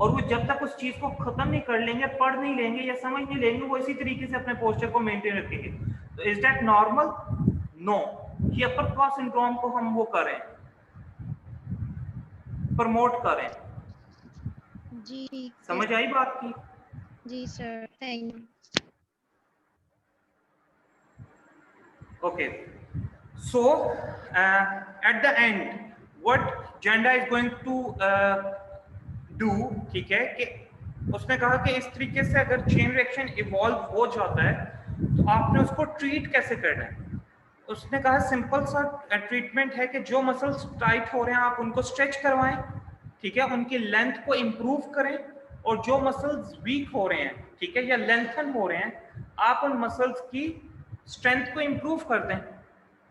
और वो जब तक उस चीज को खत्म नहीं कर लेंगे, पढ़ नहीं लेंगे या समझ नहीं लेंगे, वो इसी तरीके से अपने पोस्चर को मेंटेन रखेंगे। तो इज दैट नॉर्मल? नो। ये अपर क्रॉस सिंड्रोम को हम वो करें, प्रमोट करें। जी समझ आई बात की? जी sir, thank you. Okay, so at the end what Janda is going to do, ठीक है, कि उसने कहा कि इस तरीके से अगर चेन रिएक्शन इवॉल्व हो जाता है तो आपने उसको ट्रीट कैसे करना है। उसने कहा सिंपल सा ट्रीटमेंट है कि जो मसल्स टाइट हो रहे हैं आप उनको स्ट्रेच करवाएं, ठीक है, उनकी लेंथ को इम्प्रूव करें, और जो मसल्स वीक हो रहे हैं, ठीक है, या लेंथन हो रहे हैं, आप उन मसल्स की स्ट्रेंथ को इम्प्रूव कर दें,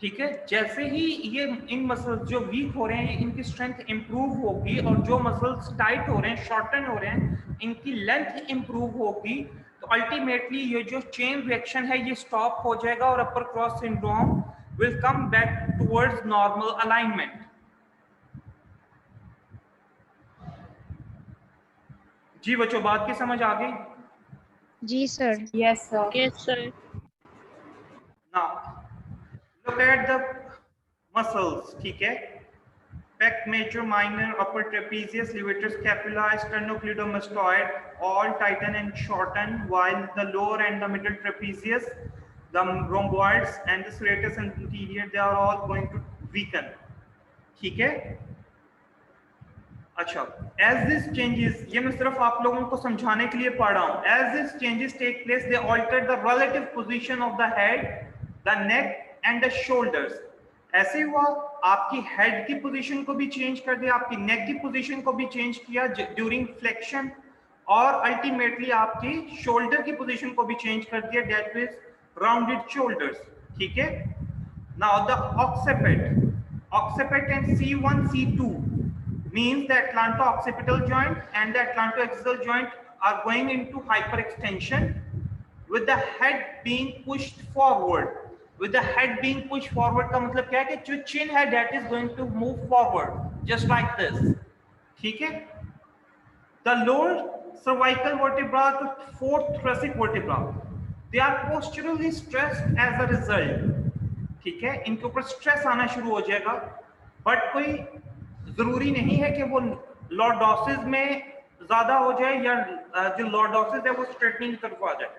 ठीक है। जैसे ही ये इन मसल्स जो वीक हो रहे हैं इनकी स्ट्रेंथ इम्प्रूव होगी, और जो मसल्स टाइट हो रहे हैं, शॉर्टन हो रहे हैं, इनकी लेंथ इम्प्रूव होगी, तो अल्टीमेटली ये जो चेन रिएक्शन है ये स्टॉप हो जाएगा और upper cross syndrome will come back towards normal alignment. जी बच्चों, बात की समझ आ गई? जी sir. Yes sir. Yes sir. Now, look at the muscles, ठीक है, pec major, minor, upper trapezius, levator scapula, sternocleidomastoid, all tighten and shorten, while the lower and the middle trapezius, the rhomboids and the serratus anterior, they are all going to weaken, ठीक है। अच्छा, as this changes, ये मैं सिर्फ आप लोगों को समझाने के लिए पढ़ रहा हूँ, as this changes take place, they alter the relative position of the head, the neck and the shoulders। ऐसे हुआ, आपकी हेड की पोजीशन को भी चेंज कर दिया, आपकी नेक की पोजीशन को भी चेंज किया ड्यूरिंग फ्लेक्शन, और अल्टीमेटली आपकी शोल्डर की पोजीशन को भी चेंज कर दिया, दैट इज राउंडेड शोल्डर्स, ठीक है। Now the occiput and C1 C2 means the atlanto-occipital joint and the atlanto-axial joint are going into hyperextension, with the head being pushed forward। With the head being pushed forward का मतलब क्या है कि जो chin है that is going to move forward just like this, ठीक है। The lower cervical vertebra to fourth thoracic vertebra, they are posturally stressed as a result, ठीक है, इनके ऊपर स्ट्रेस आना शुरू हो जाएगा, बट कोई जरूरी नहीं है कि वो लॉर्डोसिस में ज्यादा हो जाए या जो लॉर्डोसिस है वो स्ट्रेटनिंग की तरफ आ जाए,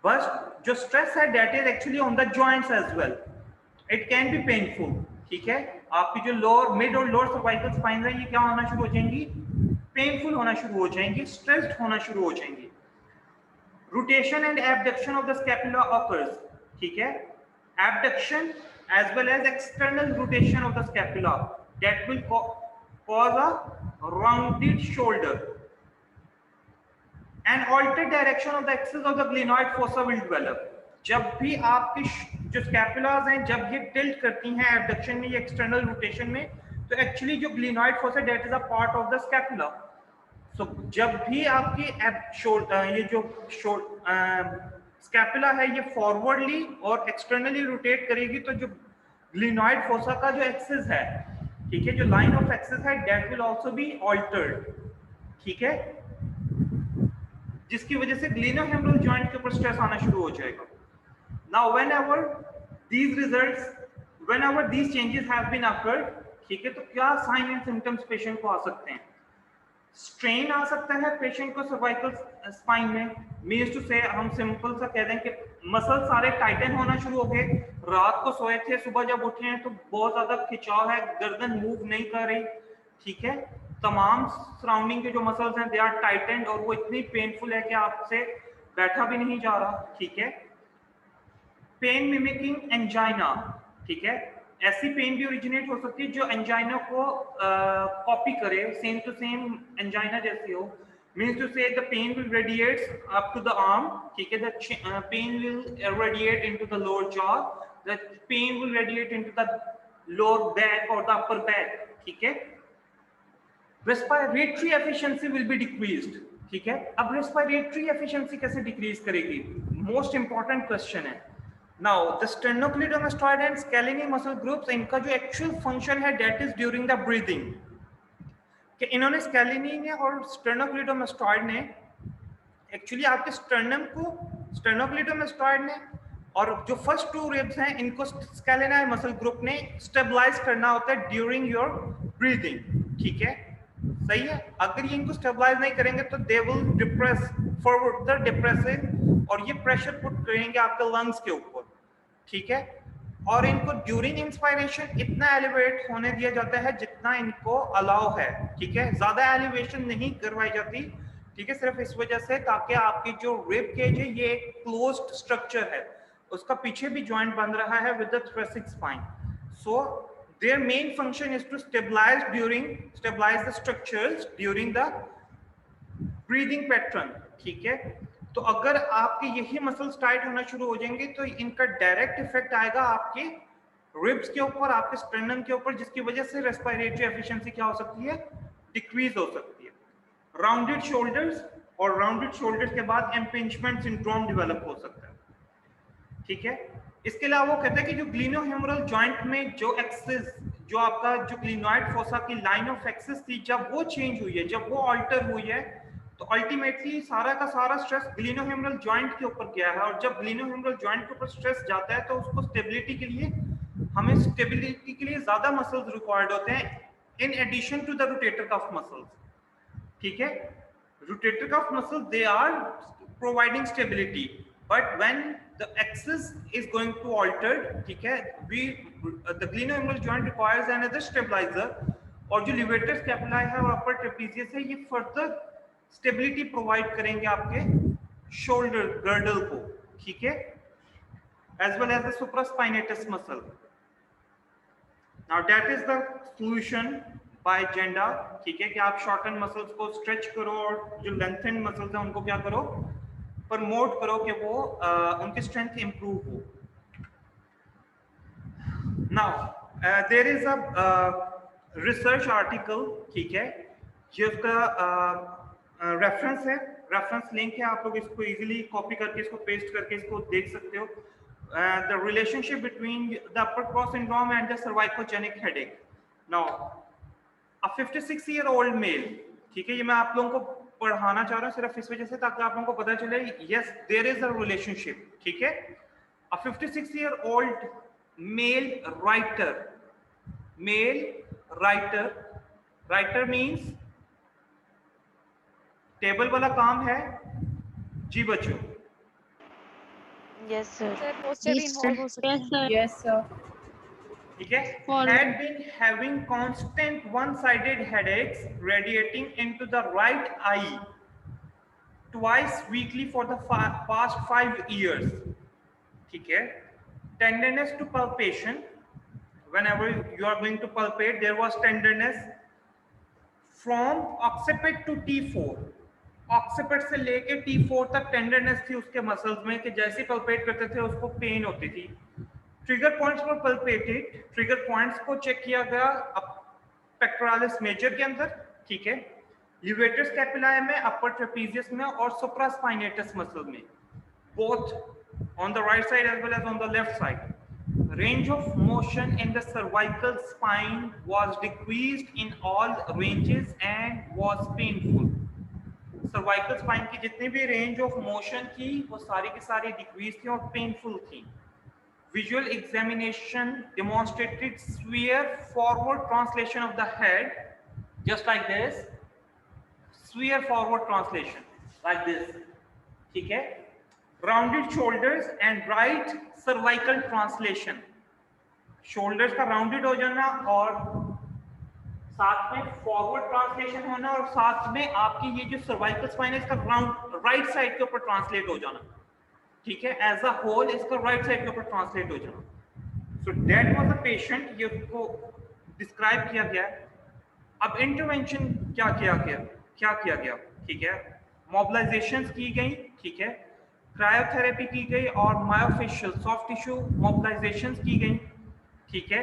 बस जो स्ट्रेस है that is actually on the joints as well, it can be painful, ठीक है। आपकी जो लोअर मिड और लोअर सर्वाइकल स्पाइन है ये क्या होना शुरू हो जाएंगी, पेनफुल होना शुरू हो जाएंगी, स्ट्रेस्ड होना शुरू हो जाएंगी। Rotation and abduction of the scapula occurs, ठीक है, abduction as well as external rotation of the scapula, that will cause a rounded shoulder, and altered direction of the axis of the glenoid fossa will develop। जब भी आपकी जो स्कैपुलास हैं जब ये tilt करती हैं एबडक्शन में या एक्सटर्नल रोटेशन में, तो एक्चुअली जो glenoid fossa that is a part of the scapula. So जब भी आपकी ये जो स्कैपुला है ये फॉरवर्डली और एक्सटर्नली रोटेट करेगी, तो जो ग्लिनॉइड फोसा का जो एक्सिस है, ठीक है, जो लाइन ऑफ एक्सिस है that will also be altered, ठीक है, जिसकी वजह से ग्लिनोहेमरल जॉइंट के ऊपर स्ट्रेस आना शुरू हो जाएगा। Now whenever these changes have been occurred, ठीक है, तो क्या साइन एंड सिम्टम्स पेशेंट को आ सकते हैं। स्ट्रेन आ सकता है पेशेंट को सर्वाइकल स्पाइन में, मीन्स टू से हम सिंपल सा कह दें कि मसल सारे टाइटन होना शुरू हो गए, रात को सोए थे, सुबह जब उठे हैं तो बहुत ज्यादा खिंचाव है, गर्दन मूव नहीं कर रही, ठीक है, तमाम सराउंडिंग के जो मसल्स हैं दे आर टाइटेंड और वो इतनी पेनफुल है कि आपसे बैठा भी नहीं जा रहा, ठीक है। पेन मिमिकिंग एंजाइना, ठीक है, ऐसी पेन भी ओरिजिनेट हो सकती है जो एंजाइना को कॉपी करे, सेम टू सेम एंजाइना जैसी हो। Means to say the pain will radiates up to the arm, ठीक है, the pain will radiate into the lower jaw, the pain will radiate into the lower back और the upper back, ठीक है। Respiratory efficiency will be decreased, ठीक है। अब respiratory efficiency कैसे decrease करेगी, मोस्ट इंपॉर्टेंट क्वेश्चन है। Now, the sternocleidomastoid and scalene muscle groups, इनका जो एक्चुअल फंक्शन है that is during the breathing, कि इन्होंने स्कैलिनी ने और sternocleidomastoid ने एक्चुअली आपके स्टर्नम को, sternocleidomastoid ने और जो फर्स्ट टू रिब्स हैं इनको स्कैलिनी मसल ग्रुप ने स्टेबलाइज करना होता है ड्यूरिंग योर ब्रीदिंग, ठीक है, सही है। अगर ये इनको स्टेबलाइज नहीं करेंगे तो they will depress further depressing और ये प्रेशर पुट करेंगे आपके लंग्स के ऊपर, ठीक है। और इनको ड्यूरिंग इंस्पायरेशन इतना एलिवेट होने दिया जाता है जितना इनको अलाउ है, ठीक है, ज्यादा एलिवेशन नहीं करवाई जाती, ठीक है, सिर्फ इस वजह से ताकि आपकी जो रिब केज है ये एक क्लोज्ड स्ट्रक्चर है, उसका पीछे भी जॉइंट बन रहा है with the thoracic spine, so their main function is to stabilize the structures during the breathing pattern, ठीक है। तो अगर आपके यही मसल्स टाइट होना शुरू हो जाएंगे तो इनका डायरेक्ट इफेक्ट आएगा आपके रिब्स के ऊपर, आपके स्टर्नम के ऊपर, जिसकी वजह से रेस्पिरेटरी एफिशिएंसी क्या हो सकती है, डिक्रीज हो सकती है। राउंडेड शोल्डर्स, और राउंडेड शोल्डर्स के बाद इम्पिंजमेंट सिंड्रोम डेवलप हो सकता है, ठीक है। इसके अलावा वो कहते हैं कि जो ग्लिनोह्यूमरल जॉइंट में जो एक्सिस, जो आपका जो ग्लिनोइड फोसा की लाइन ऑफ एक्सिस थी, जब वो चेंज हुई है, जब वो अल्टर हुई है, तो अल्टीमेटली सारा का सारा स्ट्रेस ग्लिनोह्यूमरल जॉइंट के ऊपर गया है। और जब ग्लिनोह्यूमरल जॉइंट के ऊपर स्ट्रेस जाता है तो उसको स्टेबिलिटी के लिए, हमें स्टेबिलिटी के लिए ज्यादा मसल्स रिक्वायर्ड होते हैं in addition to the rotator cuff muscles, ठीक है। Rotator cuff muscles they are providing stability, but when the axis is going to alter, ठीक है, the glenohumeral joint requires another stabilizer, और जो levator scapula है और upper trapezius है, ये further stability provide करेंगे आपके shoulder girdle को, ठीक है, as well as the supraspinatus muscle. Now that is the solution by Janda, ठीक है, कि आप shorten muscles को stretch करो और जो lengthened muscles हैं उनको क्या करो, प्रमोट करो कि वो उनकी स्ट्रेंथ इंप्रूव हो। Now there is a research article, ठीक है, जिसका रेफरेंस है, रेफरेंस लिंक है, आप लोग इसको इजीली कॉपी करके इसको पेस्ट करके इसको देख सकते हो। The relationship between the upper cross syndrome and the cervicogenic headache. Now a 56-year-old male, ठीक है, ये मैं आप लोगों को पढ़ाना चाह रहा हूँ सिर्फ इस वजह से ताकि आप लोगों को पता चले, yes there is a relationship, ठीक है। A 56-year-old male writer means table वाला काम है जी बच्चों, यस सर, सर पोस्टर भी इन्वॉल्व हो सकते हैं। यस सर, ठीक है, had been having constant one-sided headaches radiating into the right eye twice weekly for the past 5 years, ठीक है। Tenderness to palpation, whenever you are going to palpate there was tenderness from occiput to T4, occiput से लेके T4 तक tenderness थी उसके muscles में, कि जैसे पल्पेट करते थे उसको पेन होती थी। ट्रिगर पॉइंट्स पर पल्पेटेड, ट्रिगर पॉइंट्स को चेक किया गया पेक्टोरालिस मेजर के अंदर, ठीक है, लिवेटर स्कैपुलाe में, अपर ट्रेपीजियस में और सुप्रास्पाइनेटस मसल में, both on the right side as well as on the left side. Range of motion in the cervical spine was decreased in all ranges and was painful. Cervical spine की जितनी भी range of motion थी वो सारी की सारी decrease थी और पेनफुल थी। Visual examination demonstrated severe forward translation of the head, just like this, severe forward translation like this, ठीक है, rounded shoulders and right cervical translation, shoulders का rounded हो जाना और साथ में फॉरवर्ड ट्रांसलेशन होना और साथ में आपकी ये जो सर्वाइकल स्पाइन है इसका ग्राउंड राइट साइड के ऊपर ट्रांसलेट हो जाना, ठीक है, एज अ होल इसका राइट साइड के ऊपर ट्रांसलेट हो जाना। So that was the patient, ये उसको डिस्क्राइब किया गया। अब इंटरवेंशन क्या किया गया, ठीक है, मोबिलाइजेशंस की गई, ठीक है, क्रायोथेरेपी की गई और मायोफेशियल सॉफ्ट टिश्यू मोबिलाइजेशंस की गई, ठीक है।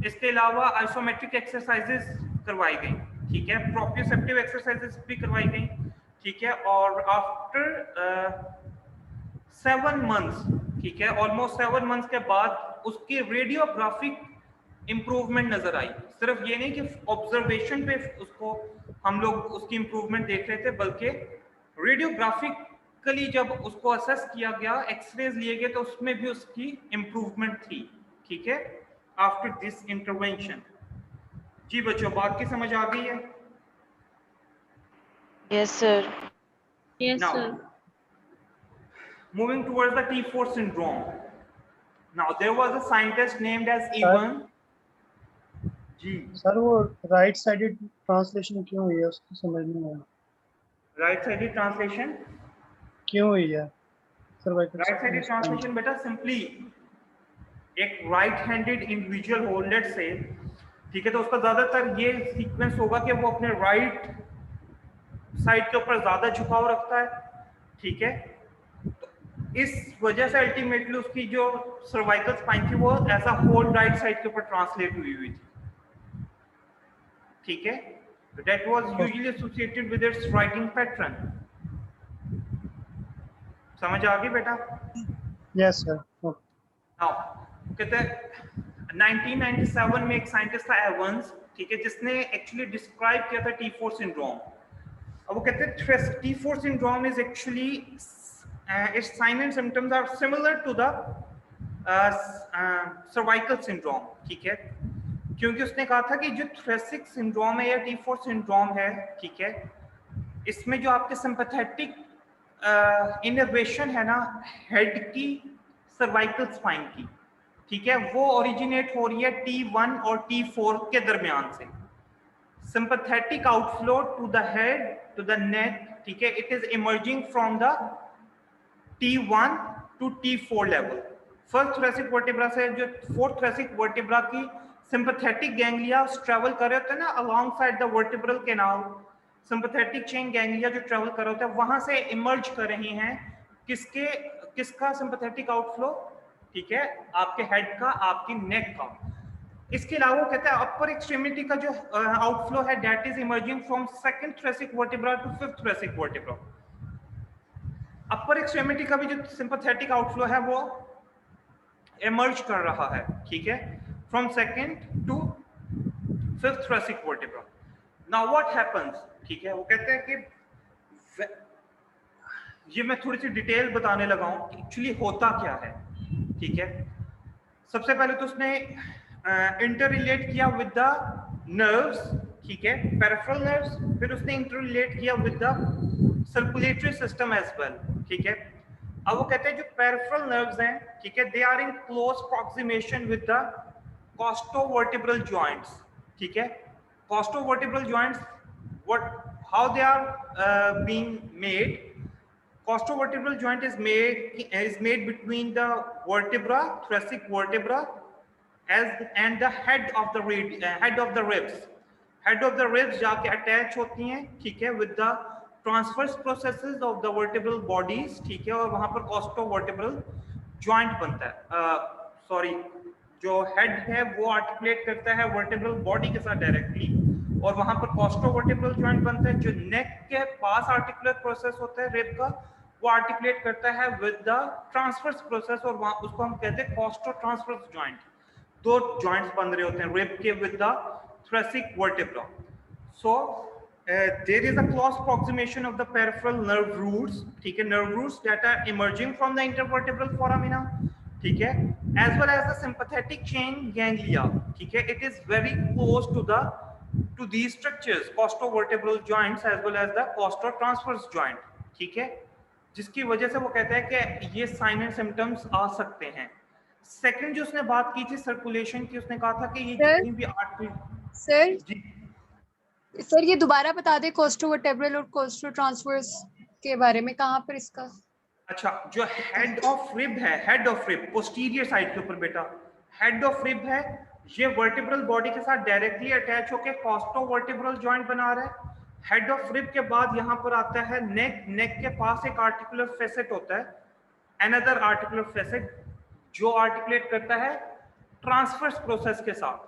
इसके अलावा आइसोमेट्रिक एक्सरसाइजेस करवाई गई, ठीक है, प्रोप्रियोसेप्टिव एक्सरसाइजेस भी करवाई गई, ठीक है। और आफ्टर 7 मंथ्स, ठीक है, ऑलमोस्ट 7 मंथ्स के बाद उसकी रेडियोग्राफिक इंप्रूवमेंट नजर आई। सिर्फ ये नहीं कि ऑब्जर्वेशन पे उसको हम लोग उसकी इंप्रूवमेंट देख रहे थे, बल्कि रेडियोग्राफिकली जब उसको असेस किया गया, एक्सरेज लिए गए, तो उसमें भी उसकी इंप्रूवमेंट थी, ठीक है, आफ्टर दिस इंटरवेंशन। जी बच्चों, बात की समझ आ गई है? Yes sir. Yes Now, sir. moving towards the T4 syndrome. Now, there was a scientist named as Ivan. Ji sir वो राइट साइडेड ट्रांसलेशन क्यों हुई है उसको समझ नहीं आया। राइट साइडेड ट्रांसलेशन क्यों हुई है सर्वाइकल? राइट साइडेड ट्रांसलेशन बेटा सिंपली एक राइट हैंडेड इंडिविजुअल हो, लेट्स से, ठीक है, तो उसका ज्यादातर ये सीक्वेंस होगा कि वो अपने राइट साइड के ऊपर ज्यादा झुकाव रखता है, ठीक है। तो इस वजह से अल्टीमेटली उसकी जो सर्वाइकल स्पाइन थी वो ऐसा होल राइट साइड के ऊपर ट्रांसलेट हुई थी, ठीक है। That was usually associated with its writing pattern. समझ आ गई बेटा? Yes sir. Now, कहते हैं 1997 में एक साइंटिस्ट था एवंस, ठीक है, जिसने एक्चुअली डिस्क्राइब किया था T4 सिंड्रोम। अब वो कहते हैं T4 syndrome is actually its sign and symptoms are similar to the cervical syndrome, ठीक है, क्योंकि उसने कहा था कि जो थ्रेसिक सिंड्रोम है या T4 सिंड्रोम है, ठीक है, इसमें जो आपके सिंपैथेटिक इनर्वेशन है ना हेड की सर्वाइकल स्पाइन की, ठीक है, वो ओरिजिनेट हो रही है T1 और T4 के दरमियान से। Sympathetic outflow to the head to the neck, ठीक है, it is emerging from the T1 to T4 level. First thoracic vertebra से जो फोर्थ थ्रेसिक वर्टिब्रा की सिंपैथेटिक गैंग्लिया ट्रैवल कर रहे होते हैं ना alongside the vertebral canal, sympathetic chain ganglia जो ट्रैवल कर रहे होते हैं वहां से इमर्ज कर रही हैं किसका सिंपैथेटिक आउटफ्लो, ठीक है, आपके हेड का, आपकी नेक का। इसके अलावा कहते हैं अपर एक्सट्रीमिटी का जो आउटफ्लो है that is emerging from second thoracic vertebra to fifth thoracic vertebra. Upper extremity का भी जो सिंपैथेटिक आउटफ्लो है वो इमर्ज कर रहा है, ठीक है, from second to fifth thoracic vertebra. Now what happens, ठीक है, वो कहते हैं कि ये मैं थोड़ी सी डिटेल बताने लगा हूं कि एक्चुअली होता क्या है, ठीक है। सबसे पहले तो उसने इंटर रिलेट किया विद द नर्व्स, ठीक है, पेरिफेरल नर्व्स, फिर उसने इंटर रिलेट किया with the circulatory system as well, ठीक है। अब वो कहते हैं जो पेरिफेरल नर्व्स हैं, ठीक है, they are in close approximation with the costovertebral joints, ठीक है। Costovertebral joints how they are being made. Costovertebral joint is made between the vertebra, thoracic vertebra, and the head of the ribs. Head of the ribs जाके attach होती हैं, ठीक है, with the transverse processes of the vertebral bodies, ठीक है, और वहां पर costovertebral joint बनता है। जो हेड है वो आर्टिकुलेट करता है वर्टिब्रल बॉडी के साथ डायरेक्टली, और वहां पर कॉस्टोवर्टिब्रल जॉइंट बनता है जो नेक के पास आर्टिकुलर प्रोसेस होता है रिब का, वो आर्टिकुलेट करता है विद द ट्रांसवर्स प्रोसेस, और वहां उसको हम कहते हैं कॉस्टो ट्रांसवर्स जॉइंट। दो जॉइंट्स बन रहे होते हैं रिब के with the thoracic vertebra. So there is a close approximation of the peripheral nerve roots, ठीक है, nerve roots that are emerging from the intervertebral foramina, ठीक है, as well as the sympathetic chain ganglia, ठीक है, it is very close to these structures, costovertebral joints as well as the costotransverse joint, ठीक है, जिसकी वजह से वो कहते हैं कि ये साइन एंड सिम्टम्स आ सकते हैं। सेकंड जो उसने बात की थी सर्कुलेशन की, उसने कहा था कि ये जितनी भी आर्टरी सर जी सर ये दोबारा बता दे कोस्टोवर्टेब्रल और कोस्टो ट्रांसवर्स के बारे में, कहाँ पर इसका? अच्छा, जो हेड ऑफ रिब है, head of rib posterior side के ऊपर बेटा, हेड ऑफ रिब है, ये वर्टिब्रल बॉडी के साथ डायरेक्टली अटैच होकर कॉस्टोवर्टिब्रल जॉइंट बना रहा है। हेड ऑफ रिब के बाद यहाँ पर आता है नेक, नेक के पास एक आर्टिकुलर फेसेट होता है, अनदर आर्टिकुलर फेसेट, जो आर्टिकुलेट करता है ट्रांसवर्स प्रोसेस के साथ।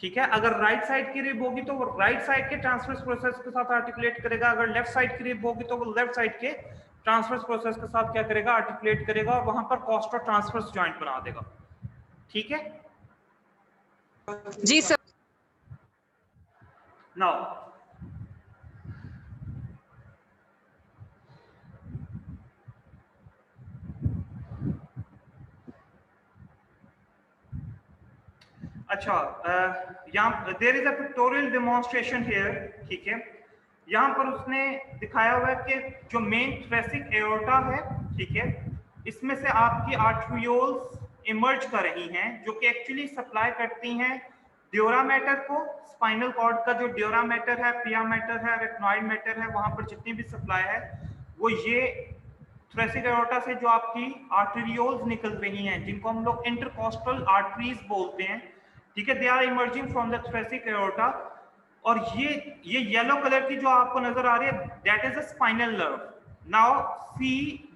ठीक है, अगर राइट साइड की रिब होगी तो वो राइट साइड के ट्रांसवर्स प्रोसेस के साथ आर्टिकुलेट करेगा, अगर लेफ्ट साइड की रिब होगी तो वो लेफ्ट साइड के ट्रांसवर्स प्रोसेस के साथ क्या करेगा, आर्टिकुलेट करेगा और वहां पर कॉस्टो ट्रांसवर्स जॉइंट बना देगा। ठीक है जी सर। नाउ अच्छा, यहाँ there is a pictorial demonstration here. ठीक है, यहाँ पर उसने दिखाया हुआ है कि जो मेन थ्रेसिक एओर्टा है, ठीक है, इसमें से आपकी आर्टरियोल्स इमर्ज कर रही हैं, जो कि एक्चुअली सप्लाई करती हैं ड्यूरा मैटर को। स्पाइनल कॉर्ड का जो ड्यूरा मैटर है, पिया मैटर है, रेक्नॉइड मैटर है, वहां पर जितनी भी सप्लाई है वो ये थ्रेसिक एओर्टा से जो आपकी आर्टरियोल्स निकल रही हैं, जिनको हम लोग इंटरकॉस्टल आर्टरीज बोलते हैं। ठीक है, they are emerging from the thoracic aorta. और ये येलो कलर की जो आपको नजर आ रही है, that is a spinal nerve. Now see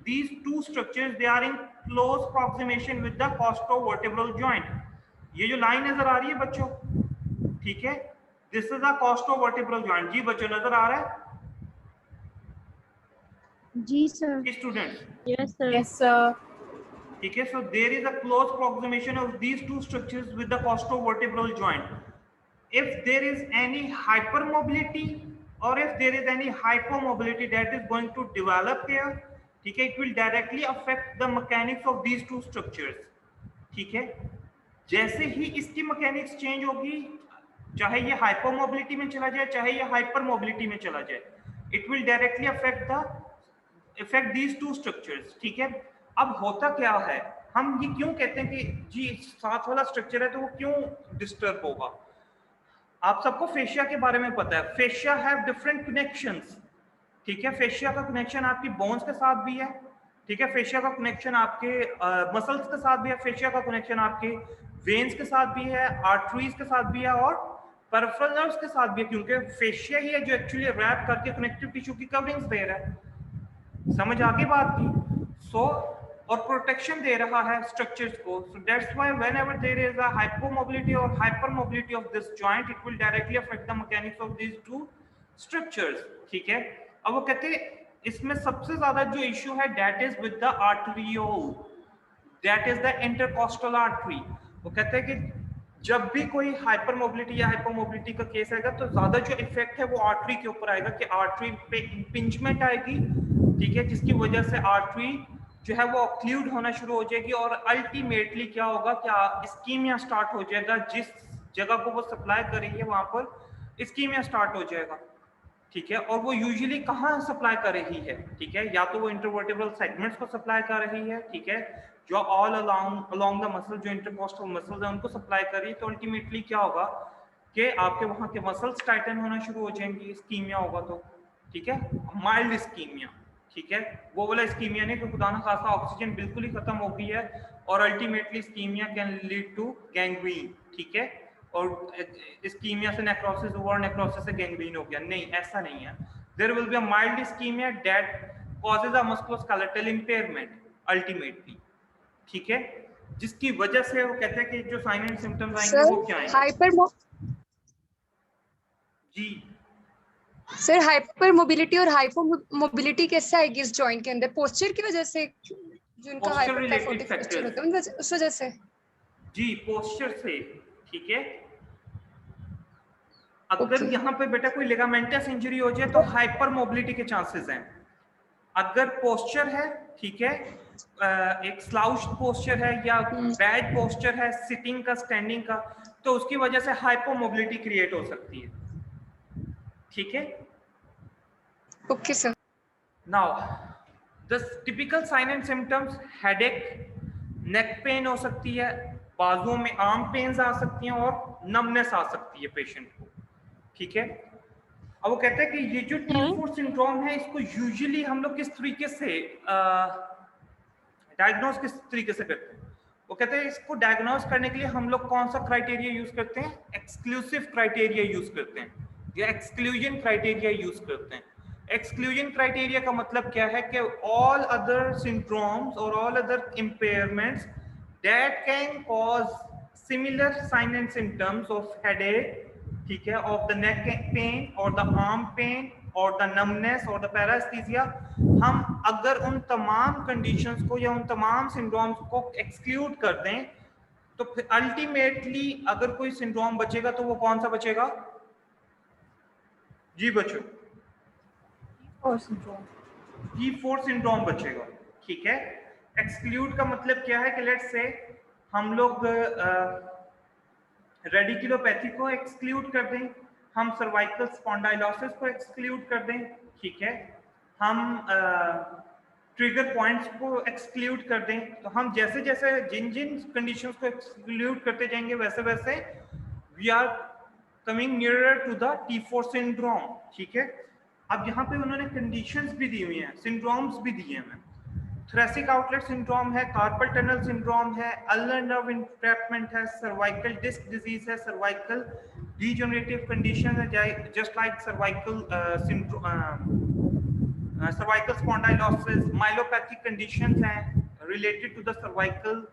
these two structures, they are in close approximation with the costovertebral joint. ये जो लाइन नजर आ रही है बच्चों, ठीक है, this is the costovertebral joint. जी बच्चों, नजर आ रहा है? जी sir. Students, yes sir. Yes sir. ठीक है, so there is a close approximation of these two structures with the costovertebral joint. If there is any hypermobility or if there is any hypomobility that is going to develop here, ठीक है, it will directly affect the mechanics of these two structures. ठीक है, जैसे ही इसकी mechanics change होगी, चाहे ये hypomobility में चला जाए चाहे ये हाइपरमोबिलिटी में चला जाए, it will directly affect these two structures. ठीक है, अब होता क्या है, हम ये क्यों कहते हैं कि जी साथ वाला स्ट्रक्चर है तो वो क्यों डिस्टर्ब होगा? आप सबको फेशिया के बारे में पता है, फेशिया हैव डिफरेंट कनेक्शंस। ठीक है, फेशिया का कनेक्शन आपकी बोन्स के साथ भी है, ठीक है, फेशिया का कनेक्शन आपके मसल्स के साथ भी है, फेशिया का कनेक्शन आपके वेन्स के साथ भी है, आर्टरीज के साथ भी है और पेरिफेरल नर्व्स के साथ भी है, क्योंकि फेशिया ही है जो एक्चुअली रैप करके कनेक्टिव टिश्यू की कवरिंग्स दे रहा है। समझ आ गई बात की? सो और प्रोटेक्शन दे रहा है स्ट्रक्चर्स को। So that's why whenever there is a hypomobility और hypermobility of this joint, it will directly affect the mechanics of these two structures. ठीक है, अब वो कहते हैं इसमें सबसे ज्यादा जो इश्यू है that is with the आर्टरियोल, that is the intercostal artery. वो कहते हैं कि जब भी कोई हाइपरमोबिलिटी या हाइपोमोबिलिटी का केस आएगा तो ज्यादा जो इफेक्ट है वो आर्टरी के ऊपर आएगा, कि आर्टरी पे इंपिंजमेंट आएगी, ठीक है, जिसकी वजह से आर्टरी जो है वो ऑक्लूड होना शुरू हो जाएगी और अल्टीमेटली क्या होगा, क्या इस्कीमिया स्टार्ट हो जाएगा, जिस जगह को वो सप्लाई कर रही है वहां पर इस्कीमिया स्टार्ट हो जाएगा। ठीक है, और वो यूजुअली कहाँ सप्लाई कर रही है? ठीक है, या तो वो इंटरवर्टिब्रल सेगमेंट्स को सप्लाई कर रही है, ठीक है, जो ऑल अलोंग द मसल, जो इंटरकॉस्टल मसल्स हैं उनको सप्लाई कर रही है। तो अल्टीमेटली क्या होगा कि आपके वहां के मसल्स टाइटन होना शुरू हो जाएंगी, इस्कीमिया होगा तो। ठीक है, माइल्ड इस्कीमिया, ठीक है, वो वाला इस्कीमिया नहीं कि खुदा न खासा ऑक्सीजन बिल्कुल ही खत्म हो गई है और ultimately ischaemia can lead to gangrene. ठीक है, और इस्कीमिया से नेक्रोसिस हुआ और नेक्रोसिस से गैंग्रीन हो गया, नहीं, ऐसा नहीं है। There will be a mild ischaemia that causes a musculoskeletal impairment ultimately. ठीक है, जिसकी वजह से वो कहते हैं कि जो साइन एंड सिम्टम्स आएंगे वो क्या आएंगे? जी सर, हाइपर मोबिलिटी और हाइपोमोबिलिटी कैसे आएगी इस जॉइंट के अंदर? पोस्चर की वजह से, जिनका हाइपरटाइफोटिक पोस्चर होता है उस वजह से? जी, पोस्चर से। ठीक है, अगर यहाँ पे बेटा कोई लिगामेंटस इंजरी हो जाए तो हाइपर मोबिलिटी के चांसेस हैं। अगर पोस्चर है, ठीक है, एक स्लाउच पोस्चर है या बैड पोस्चर है सिटिंग का, स्टैंडिंग का, तो उसकी वजह से हाइपोमोबिलिटी क्रिएट हो सकती है। ठीक है, okay sir. Now the typical sign and symptoms, headache, neck pain हो सकती है, बाजुओं में आर्म पेन्स आ सकती हैं और नमनेस आ सकती है पेशेंट को। ठीक है, अब वो कहते हैं कि ये जो T4 सिंड्रोम है इसको यूजुअली हम लोग किस तरीके से डायग्नोज किस तरीके से करते हैं। वो कहते हैं इसको डायग्नोज करने के लिए हम लोग कौन सा क्राइटेरिया यूज करते हैं, एक्सक्लूसिव क्राइटेरिया यूज करते हैं या एक्सक्लूजन क्राइटेरिया यूज करते हैं। एक्सक्लूजन क्राइटेरिया का मतलब क्या है कि ऑल अदर सिंड्रोम्स और all other impairments that can cause similar sign and symptoms of headache, ठीक है, ऑफ द नेक पेन और द आर्म पेन और द नमनेस और द पैरास्थीसिया, हम अगर उन तमाम कंडीशंस को या उन तमाम सिंड्रोम्स को एक्सक्लूड कर दें तो फिर अल्टीमेटली अगर कोई सिंड्रोम बचेगा तो वो कौन सा बचेगा? जी बच्चों, T4 सिंड्रोम बचेगा, ठीक है। एक्सक्लूड का मतलब क्या है कि लेट्स से हम लोग रेडिकुलोपैथी को एक्सक्लूड कर दें, हम सर्वाइकल स्पॉन्डाइलोसिस को एक्सक्लूड कर दें, ठीक है, हम ट्रिगर पॉइंट्स को एक्सक्लूड कर दें, तो हम जैसे जैसे जिन जिन कंडीशंस को एक्सक्लूड करते जाएंगे वैसे वैसे we are coming nearer to the T4 syndrome, ठीक है। अब यहाँ पे उन्होंने कंडीशंस भी दी हुई हैं, सिंड्रोम्स भी दिए हैं। थोरेसिक आउटलेट सिंड्रोम है, कार्पल टनल सिंड्रोम है, अल्नर नर्व इंट्रैपमेंट है, सर्वाइकल डिस्क डिजीज है, सर्वाइकल डीजनरेटिव कंडीशन है just like cervical spondylosis, myelopathic conditions हैं related to the cervical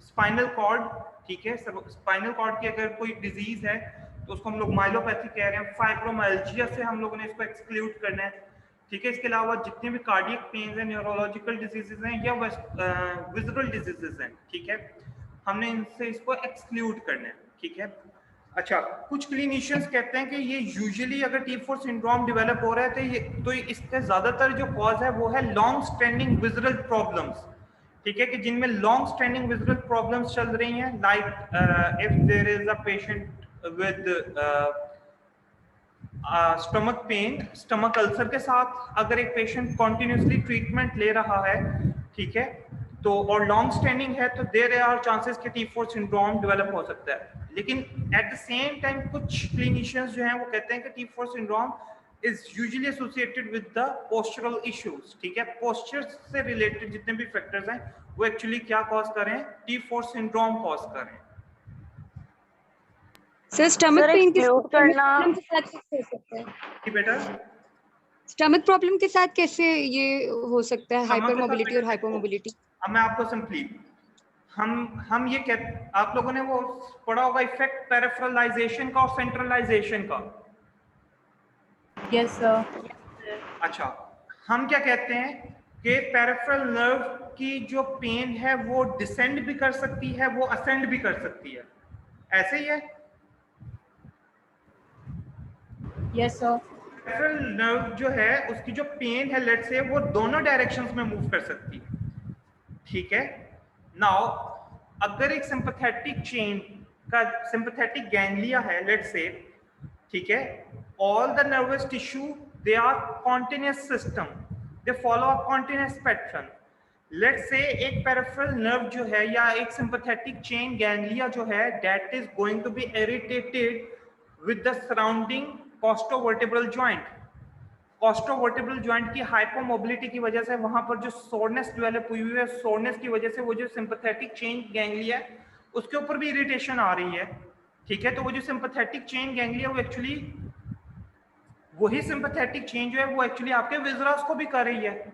spinal cord, ठीक है। स्पाइनल कॉर्ड की अगर कोई डिजीज है तो उसको हम लोग माइलोपैथी कह रहे हैं। फाइब्रोमाइल्जिया से हम लोगों ने इसको एक्सक्लूड करना है, ठीक है। इसके अलावा जितने भी कार्डियक पेन्स हैं, न्यूरोलॉजिकल डिजीजेज हैं या विजुअल डिजीजेज हैं, ठीक है, हमने इनसे इसको एक्सक्लूड करना है, ठीक है। अच्छा, कुछ क्लिनिशियंस कहते हैं कि ये यूजुअली अगर T4 सिंड्रोम डेवलप हो रहा है तो इसका ज्यादातर जो कॉज है वो है लॉन्ग स्टैंडिंग विजुअल प्रॉब्लम्स, ठीक है, कि जिनमें लॉन्ग स्टैंडिंग विजुअल प्रॉब्लम्स चल रही हैं, like if there is a patient with stomach pain, stomach ulcer के साथ अगर एक पेशेंट कॉन्टिन्यूसली ट्रीटमेंट ले रहा है, ठीक है, तो और लॉन्ग स्टैंडिंग है तो देयर आर चांसेस कि T4 सिंड्रोम डेवलप हो सकता है। लेकिन एट द सेम टाइम कुछ क्लिनिशियंस जो हैं वो कहते हैं कि T4 syndrome is usually associated with the postural issues, ठीक है। पोस्चर से रिलेटेड जितने भी फैक्टर्स हैं वो एक्चुअली क्या कॉज कर रहे हैं, T4 सिंड्रोम कॉज कर रहे हैं। सर स्टमक पेन के एक्सक्लूड करना साथ कैसे हो सकता है कि बेटा स्टमक प्रॉब्लम के साथ कैसे ये हो सकता है, स्टमक के हाइपर साथ मोबिलिटी और देखो, हाइपर मोबिलिटी? अब मैं आपको सिंपली हम ये कहते, आप लोगों ने वो पढ़ा होगा इफेक्ट पेरिफेरलाइजेशन का और सेंट्रलाइजेशन का। Yes sir. अच्छा, हम क्या कहते हैं कि पेरिफेरल नर्व की जो पेन है वो डिसेंड भी कर सकती है, वो असेंड भी कर सकती है, ऐसे ही है। Yes sir. पेरिफेरल नर्व जो है उसकी जो पेन है लेट्स से वो दोनों डायरेक्शंस में मूव कर सकती है, ठीक है। नाउ अगर एक सिंपैथेटिक चेन का सिंपैथेटिक गैंग्लिया है लेट्स से, ठीक है, all the nervous tissue they are continuous system, they follow a continuous pattern. Let's say एक peripheral nerve जो है या एक sympathetic chain ganglia जो है that is going to be irritated with the surrounding costovertebral joint. Costovertebral joint की hypomobility की वजह से वहां पर जो सोरनेस डेवलप हुई है, सोरनेस की वजह से वो जो सिंपैथेटिक चेन गैंग्लिया है उसके ऊपर भी इरिटेशन आ रही है, ठीक है। तो वो जो सिंपैथेटिक चेन गैंग्लिया वो एक्चुअली वही सिंपैथेटिक चेन जो है वो एक्चुअली आपके विजरास को भी कर रही है,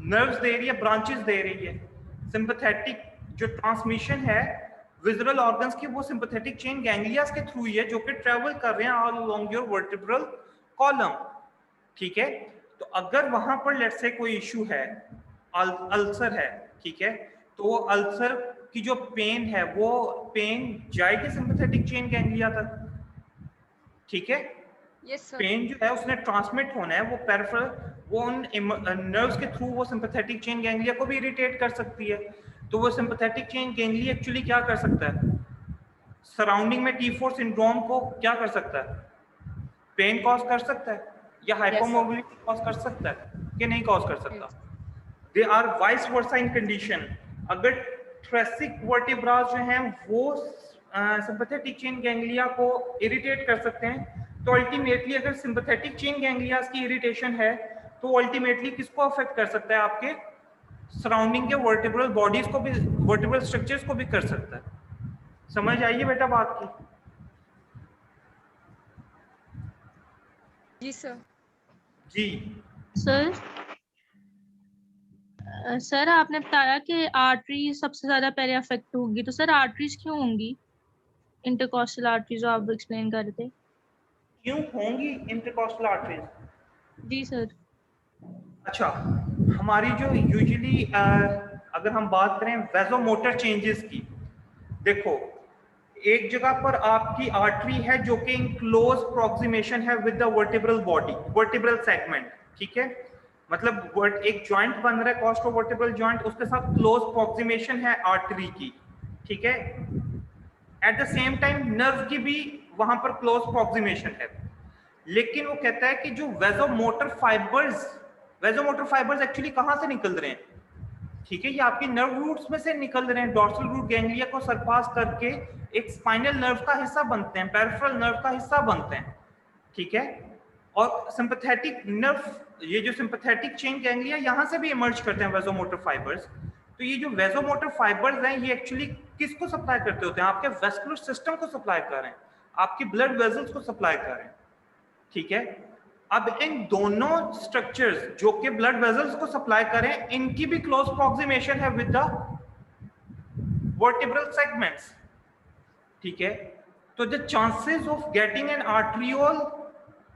नर्व्स दे रही है, ब्रांचेस दे रही है। सिंपैथेटिक जो ट्रांसमिशन है विजुअल ऑर्गन्स की वो सिंपैथेटिक चेन गैंग्लियास के थ्रू ही है जो कि ट्रेवल कर रहे हैं all along your vertebral column, ठीक है। तो अगर वहां पर लेट्स से कोई इशू है, अल्सर है, ठीक है, तो अल्सर की जो पेन है वो पेन जाएगी सिंपैथेटिक चेन गैंग्लिया तक, ठीक है। Yes sir. पेन जो है उसने ट्रांसमिट होना है, वो पेरिफेरल वो उन नर्व्स के थ्रू वो सिंपैथेटिक चेन गैंग्लिया को भी इरिटेट कर सकती है। तो वो सिंपैथेटिक चेन गैंग्लिया एक्चुअली क्या कर सकता है, सराउंडिंग में T4 सिंड्रोम को क्या कर सकता है, पेन कॉज कर सकता है या हाइपोमोबिलिटी कॉज कर सकता है कि नहीं कॉज कर सकता। They are vice versa in condition. अगर थोरेसिक वर्टिब्रास जो हैं वो सिंपैथेटिक चेन गैंग्लिया को इरिटेट कर सकते हैं, तो अल्टीमेटली अगर सिंपैथेटिक चेन गैंग्लियास की इरिटेशन है तो अल्टीमेटली किसको अफेक्ट कर सकता है? आपके सराउंडिंग के वर्टिब्रल बॉडीज को भी, वर्टिब्रल स्ट्रक्चर्स को भी कर सकता है। समझ आइए बेटा बात की? जी सर। जी सर सर आपने बताया कि आर्टरी सबसे ज्यादा पहले अफेक्ट होगी, तो सर आर्टरीज क्यों होंगी? इंटरकॉस्टल आर्टरी जो आप एक्सप्लेन कर रहे थे। क्यों होंगी इंटरकॉस्टल आर्टरीज? जी सर। अच्छा, हमारी जो यूजुअली अगर हम बात करें वेजोमोटर चेंजेस की, देखो एक जगह पर आपकी आर्टरी है जो कि इन क्लोज प्रोक्सीमेशन है with the vertebral body, vertebral segment, ठीक है, मतलब एक जॉइंट बन रहा है कॉस्टो वर्टिब्रल जॉइंट, उसके साथ क्लोज प्रोक्सीमेशन है आर्टरी की, ठीक है। At the same time nerve की भी वहां पर क्लोज प्रोक्सीमेशन है, लेकिन वो कहता है कि जो वेजोमोटर फाइबर्स एक्चुअली कहां से निकल रहे हैं? ठीक है, ये आपकी नर्व रूट्स में से निकल रहे हैं, डॉर्सल रूट गैंग्लिया को सरपास करके एक स्पाइनल नर्व का हिस्सा बनते हैं, पेरिफेरल नर्व का हिस्सा बनते हैं, ठीक है। और सिंपैथेटिक नर्व, ये जो सिंपैथेटिक चेन गैंग्लिया यहाँ से भी इमर्ज करते हैं वेजोमोटर फाइबर्स। तो ये जो वेजोमोटर फाइबर्स हैं ये एक्चुअली किसको सप्लाई करते होते हैं? आपके वेस्कुलर सिस्टम को सप्लाई कर रहे हैं, आपकी ब्लड वेजल्स को सप्लाई कर रहे हैं, ठीक है। अब इन दोनों स्ट्रक्चर्स जो कि ब्लड वेजल्स को सप्लाई करें, इनकी भी क्लोज प्रोक्सीमेशन है विद द वर्टिब्रल सेगमेंट्स, ठीक है। तो the chances of getting an आर्टरियोल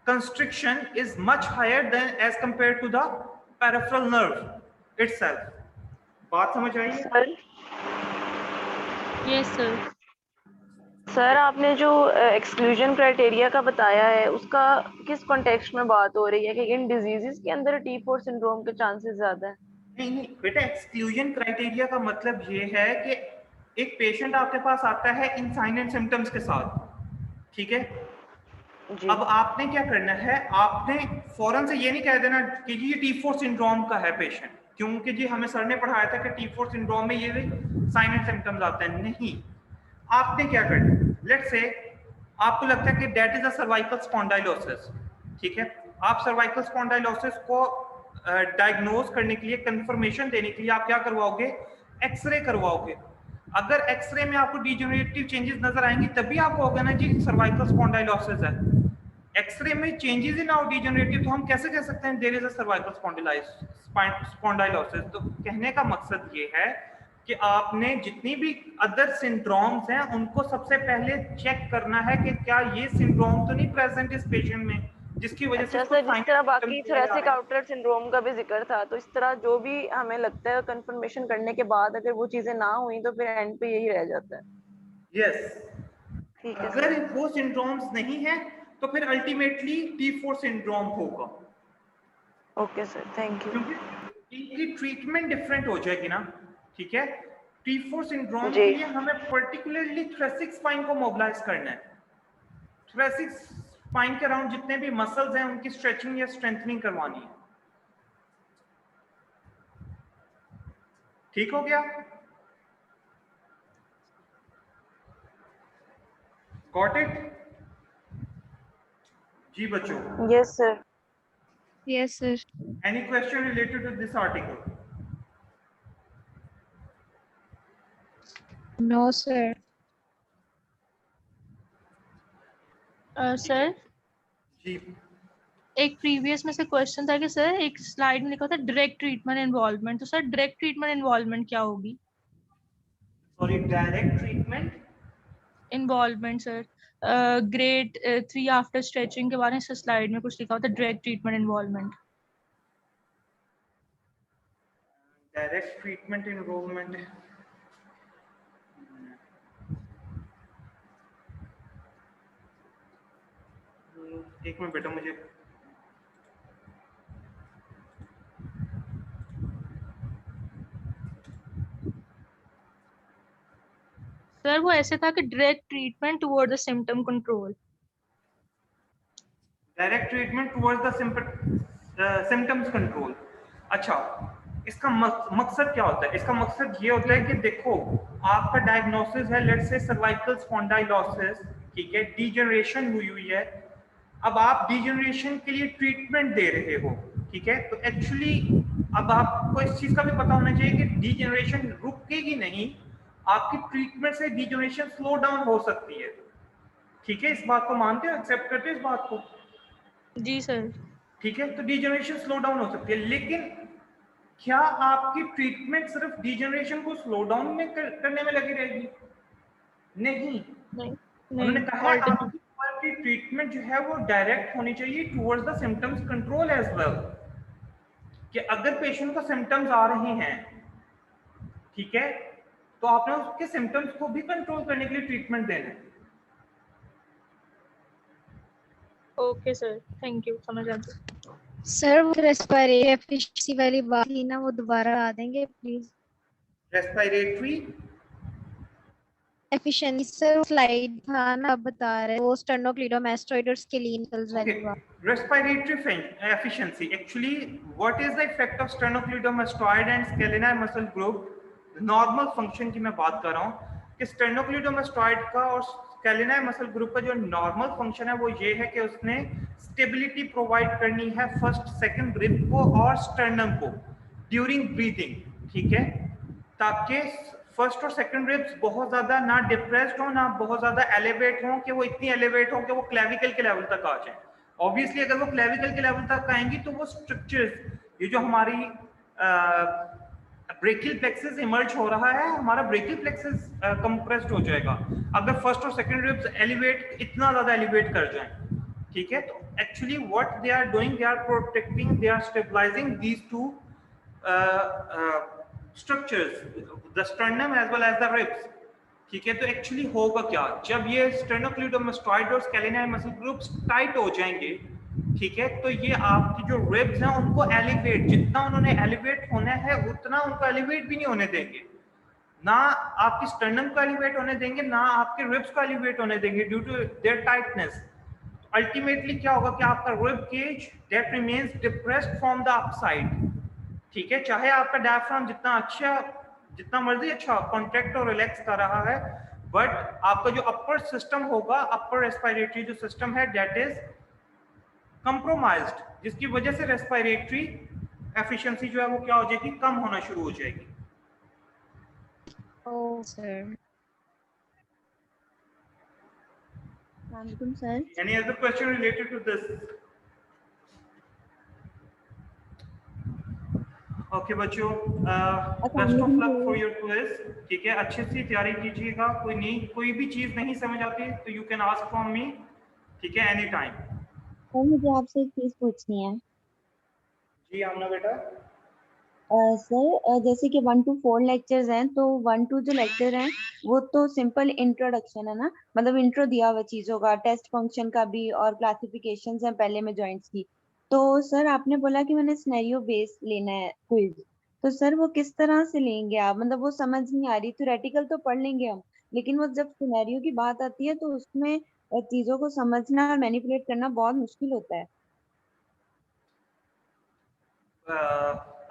constriction is much higher than as compared to the peripheral nerve itself. बात समझ आई है? Sir yes sir. सर आपने जो एक्सक्लूजन क्राइटेरिया का बताया है उसका किस कॉन्टेक्स्ट में बात हो रही है कि इन डिजीजेस के अंदर T4 सिंड्रोम के चांसेस ज्यादा है? नहीं बेटा, एक्सक्लूजन क्राइटेरिया का मतलब ये है कि एक पेशेंट आपके पास आता है इन साइन एंड सिम्टम्स के साथ, ठीक है। अब आपने क्या करना है, आपने फौरन से ये नहीं कह देना कि ये T4 सिंड्रोम का है पेशेंट, क्योंकि जी हमें सर ने पढ़ाया था कि T4 सिंड्रोम में ये साइन एंड सिम्टम्स आते हैं। नहीं, आपने क्या करना, लेट्स से आपको लगता है कि that is a cervical spondylosis, ठीक है। आप सर्वाइकल स्पॉन्डाइलोसिस को डायग्नोज करने के लिए, कंफर्मेशन देने के लिए आप क्या करवाओगे? एक्सरे करवाओगे। अगर एक्सरे में आपको डिजेनरेटिव चेंजेस नजर आएंगी तभी आपको होगा ना जी सर्वाइकल स्पॉन्डाइलोसिस है। एक्सरे में चेंजेस इन आउट डिजेनरेटिव, तो हम कैसे कह सकते हैं there is a cervical spondylosis? तो कहने का मकसद ये है कि आपने जितनी भी अदर सिंड्रोम्स हैं उनको सबसे पहले चेक करना है कि क्या ये सिंड्रोम तो नहीं प्रेजेंट इस पेशेंट में, जिसकी वजह से सर जिस तरह बाकी थोरेसिक आउटलेट सिंड्रोम का भी जिक्र था, तो इस तरह जो भी हमें लगता है कंफर्मेशन करने के बाद अगर वो चीजें ना हुई तो फिर एंड पे यही रह जाता है। यस, ठीक है। अगर वो सिंड्रोम्स नहीं है तो फिर अल्टीमेटली T4 सिंड्रोम होगा। Okay sir, thank you. क्योंकि इनकी ट्रीटमेंट डिफरेंट हो जाएगी ना, ठीक है। T4 सिंड्रोम के लिए हमें पर्टिकुलरली थोरेसिक स्पाइन को मोबिलाइज करना है। थोरेसिक स्पाइन के अराउंड जितने भी मसल्स हैं उनकी स्ट्रेचिंग या स्ट्रेंथनिंग करवानी है। ठीक हो गया? Got it? जी बच्चों। Yes sir. Yes, sir. Any question related to this article? No, sir. Sir जी एक प्रीवियस में से क्वेश्चन था कि सर एक स्लाइड में लिखा था डायरेक्ट ट्रीटमेंट इन्वॉल्वमेंट, तो सर डायरेक्ट ट्रीटमेंट इन्वॉल्वमेंट क्या होगी? Sorry, direct treatment involvement sir grade 3 after stretching के बारे में स्लाइड में कुछ लिखा होता है direct treatment involvement. Direct treatment involvement एक मिनट बेटा, मुझे सर वो ऐसे था कि direct treatment toward the symptom control. Direct treatment towards the symptoms control. अच्छा, इसका मकसद क्या होता है? इसका मकसद ये होता है कि देखो आपका डायग्नोसिस है लेट्स से सर्वाइकल स्पॉन्डाइलोसिस, ठीक है, डीजनरेशन हुई है, अब आप डीजनरेशन के लिए ट्रीटमेंट दे रहे हो, ठीक है, तो एक्चुअली अब आपको इस चीज का भी पता होना चाहिए कि डीजनरेशन रुकेगी नहीं, आपकी ट्रीटमेंट से डीजनरेशन स्लो डाउन हो सकती है, ठीक है, इस बात को मानते हो, एक्सेप्ट करते हो इस बात को? जी सर। ठीक है, तो डीजनरेशन स्लो डाउन हो सकती है, लेकिन क्या आपकी ट्रीटमेंट सिर्फ डीजनरेशन को स्लो डाउन में करने में लगी रहेगी? नहीं, नहीं उन्होंने नहीं कहा है ऑल्टरनेट। आपकी ट्रीटमेंट जो है वो डायरेक्ट होनी चाहिए towards the symptoms control as well, कि अगर पेशेंट को सिम्टम्स आ रहे हैं, ठीक है, तो आपने उसके सिम्टम्स को भी कंट्रोल करने के लिए ट्रीटमेंट देना है। ओके सर, थैंक यू, समझ आ गया। सर वो रेस्पिरेटरी एफिशिएंसी वाली बात थी ना, वो दोबारा आ देंगे please. Respiratory efficiency sir slide था ना, आप बता रहे वो स्टेनोक्लीडोमास्टोइड और स्केलेटल्स वाली okay, बात। respiratory efficiency, actually what is the effect of sternocleidomastoid and scalenary muscle group? Normal function की मैं बात कर रहा हूँ कि स्टेनोक्लीडोमास्टॉइड का और स्केलेनाई मसल ग्रुप का जो नॉर्मल फंक्शन है वो ये है कि उसने स्टेबिलिटी प्रोवाइड करनी है फर्स्ट सेकंड रिब को और स्टर्नम को ड्यूरिंग ब्रीथिंग, ठीक है, ताकि फर्स्ट और सेकंड रिब्स बहुत ज्यादा ना डिप्रेस्ड हो ना बहुत ज्यादा एलिवेट हो कि वो इतनी एलिवेट हो कि वो क्लेविकल के लेवल तक आ जाए। ऑब्वियसली अगर वो क्लेविकल के लेवल तक आएंगी तो वो स्ट्रक्चर्स, ये जो हमारी ब्रेकियल प्लेक्सस इमर्ज हो रहा है, हमारा ब्रेकियल प्लेक्सस कंप्रेस्ड हो जाएगा अगर फर्स्ट और सेकंड रिब्स एलिवेट इतना ज्यादा एलिवेट कर जाएं, ठीक है, तो actually what they are doing, they are protecting, they are stabilising these two structures, the sternum as well as the ribs, ठीक है, तो एक्चुअली होगा क्या, जब ये स्टेनोक्लीडोमास्टॉइड और स्केलेनाई मसल ग्रुप्स टाइट हो जाएंगे, ठीक है, तो ये आपकी जो रिब्स हैं उनको एलिवेट, जितना उन्होंने एलिवेट होना है उतना उनको एलिवेट भी नहीं होने देंगे, ना आपकी स्टर्नम को एलिवेट होने देंगे ना आपके रिब्स को एलिवेट होने देंगे due to their tightness. Ultimately क्या होगा कि आपका rib cage that remains depressed from the upside, ठीक है, चाहे आपका डायफ्राम जितना अच्छा, जितना मर्जी अच्छा कॉन्ट्रैक्ट और रिलैक्स कर रहा है, बट आपका जो अपर सिस्टम होगा, अपर रेस्पिरेटरी जो सिस्टम है दैट इज कंप्रोमाइज्ड, जिसकी वजह से रेस्पिरेटरी एफिशिएंसी जो है वो क्या हो जाएगी, कम होना शुरू हो जाएगी। Oh sir. वालेकुम sir. Any other question related to this? Okay बच्चों, best of luck for your quiz, ठीक है, अच्छे से तैयारी कीजिएगा, कोई भी चीज नहीं समझ आती तो you can ask from me, ठीक है, एनी टाइम। सर मुझे आपसे एक चीज पूछनी है। जी आमना बेटा। सर जैसे कि 1 to 4 लेक्चर्स हैं, तो 1 2 जो लेक्चर हैं वो तो सिंपल इंट्रोडक्शन है ना, मतलब इंट्रो दिया हुआ चीजों का, टेस्ट फंक्शन का भी और क्लासिफिकेशंस हैं पहले में जॉइंट्स की। तो सर आपने बोला कि मैंने सिनेरियो बेस लेना है क्विज, तो सर वो किस तरह से लेंगे आप, मतलब वो समझ नहीं आ रही, थ्योरेटिकल तो पढ़ लेंगे हम, लेकिन वो जब सिनेरियो की बात आती है तो उसमें चीजों को समझना और मैनिपुलेट करना बहुत मुश्किल होता है।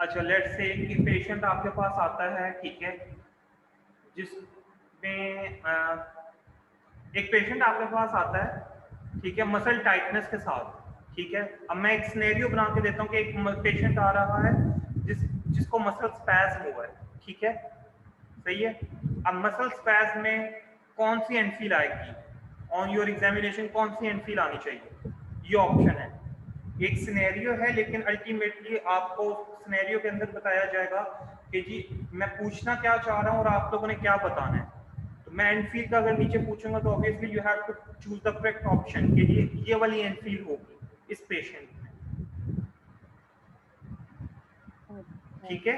अच्छा, लेट्स से कि पेशेंट आपके पास आता है, ठीक है, जिसमें एक पेशेंट आपके पास आता है, ठीक है, मसल टाइटनेस के साथ, ठीक है, अब मैं एक सिनेरियो बना के देता हूँ कि एक पेशेंट आ रहा है जिसको मसल स्पैज्म हुआ है, ठीक है, सही है, अब मसल स्पैज्म में कौन सी एनफील आएगी, ऑन योर एग्जामिनेशन कौन सी एनफील आनी चाहिए, ये ऑप्शन है, एक सिनेरियो है, लेकिन अल्टीमेटली आपको सिनेरियो के अंदर बताया जाएगा कि जी मैं पूछना क्या चाह रहा हूँ और आप लोगों ने क्या बताना है, तो मैं एनफील का अगर नीचे पूछूंगा तो obviously you have to choose the correct option के लिए ये वाली एनफील होगी इस पेशेंट में, ठीक है।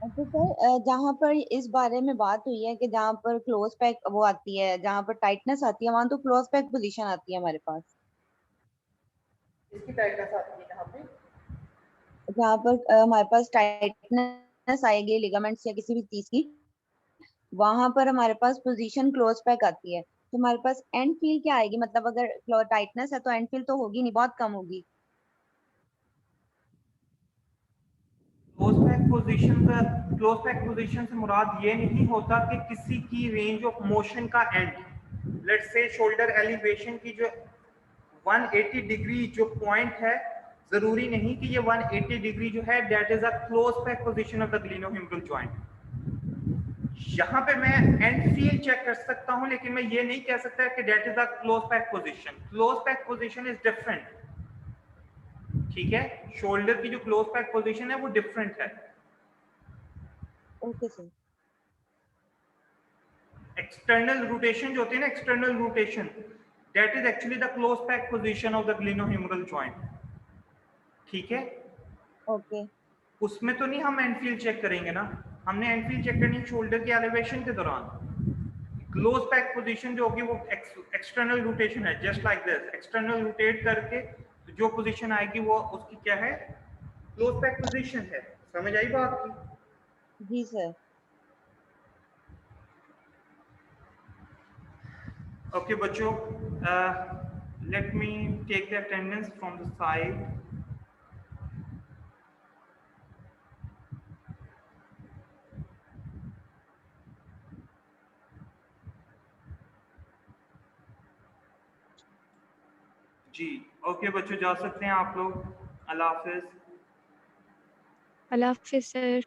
तो सर जहाँ पर इस बारे में बात हुई है कि जहाँ पर क्लोज पैक वो आती है, जहाँ पर टाइटनेस आती है, वहां तो क्लोज पैक पोजीशन आती है हमारे पास, इसकी टाइटनेस आती है यहाँ पे, जहाँ पर हमारे पास टाइटनेस आएगी लिगामेंट्स या किसी भी चीज की, वहां पर हमारे पास पोजीशन क्लोज पैक आती है, तो हमारे पास एंड फील क्या आएगी, मतलब अगर टाइटनेस है तो एंड फील तो होगी नहीं, बहुत कम होगी। क्लोज पैक पैक पोजीशन का, क्लोज पैक पोजीशन से मुराद ये नहीं होता कि किसी की रेंज ऑफ मोशन का and, let's say shoulder elevation की जो 180 डिग्री जो पॉइंट है, जरूरी नहीं कि ये 180 डिग्री जो है that is a close pack position of the glenohumeral joint. यहाँ पे मैं एंड फील चेक कर सकता हूँ, लेकिन मैं ये नहीं कह सकता कि that is a close pack position. Close pack position is different, ठीक है, शोल्डर की जो क्लोज पैक पोजीशन है वो डिफरेंट है। Okay sir. एक्सटर्नल रोटेशन जो होती है ना, external rotation, that is actually the close pack position of the glenohumeral joint, ठीक है। ओके। उसमें तो नहीं हम एंड फील चेक करेंगे ना, हमने एंड फील चेक करनी है शोल्डर के एलिवेशन के दौरान। क्लोज पैक पोजीशन जो होगी वो एक्सटर्नल रोटेशन है, just like this, external rotate करके जो पोजीशन आएगी वो उसकी क्या है, क्लोज पैक पोजीशन है। समझ आई बात की? जी सर। Okay, बच्चों, let me take the attendance from the side. जी, ओके बच्चों, जा सकते हैं आप लोग। अल्लाह हाफिज। अल्लाह हाफिज सर।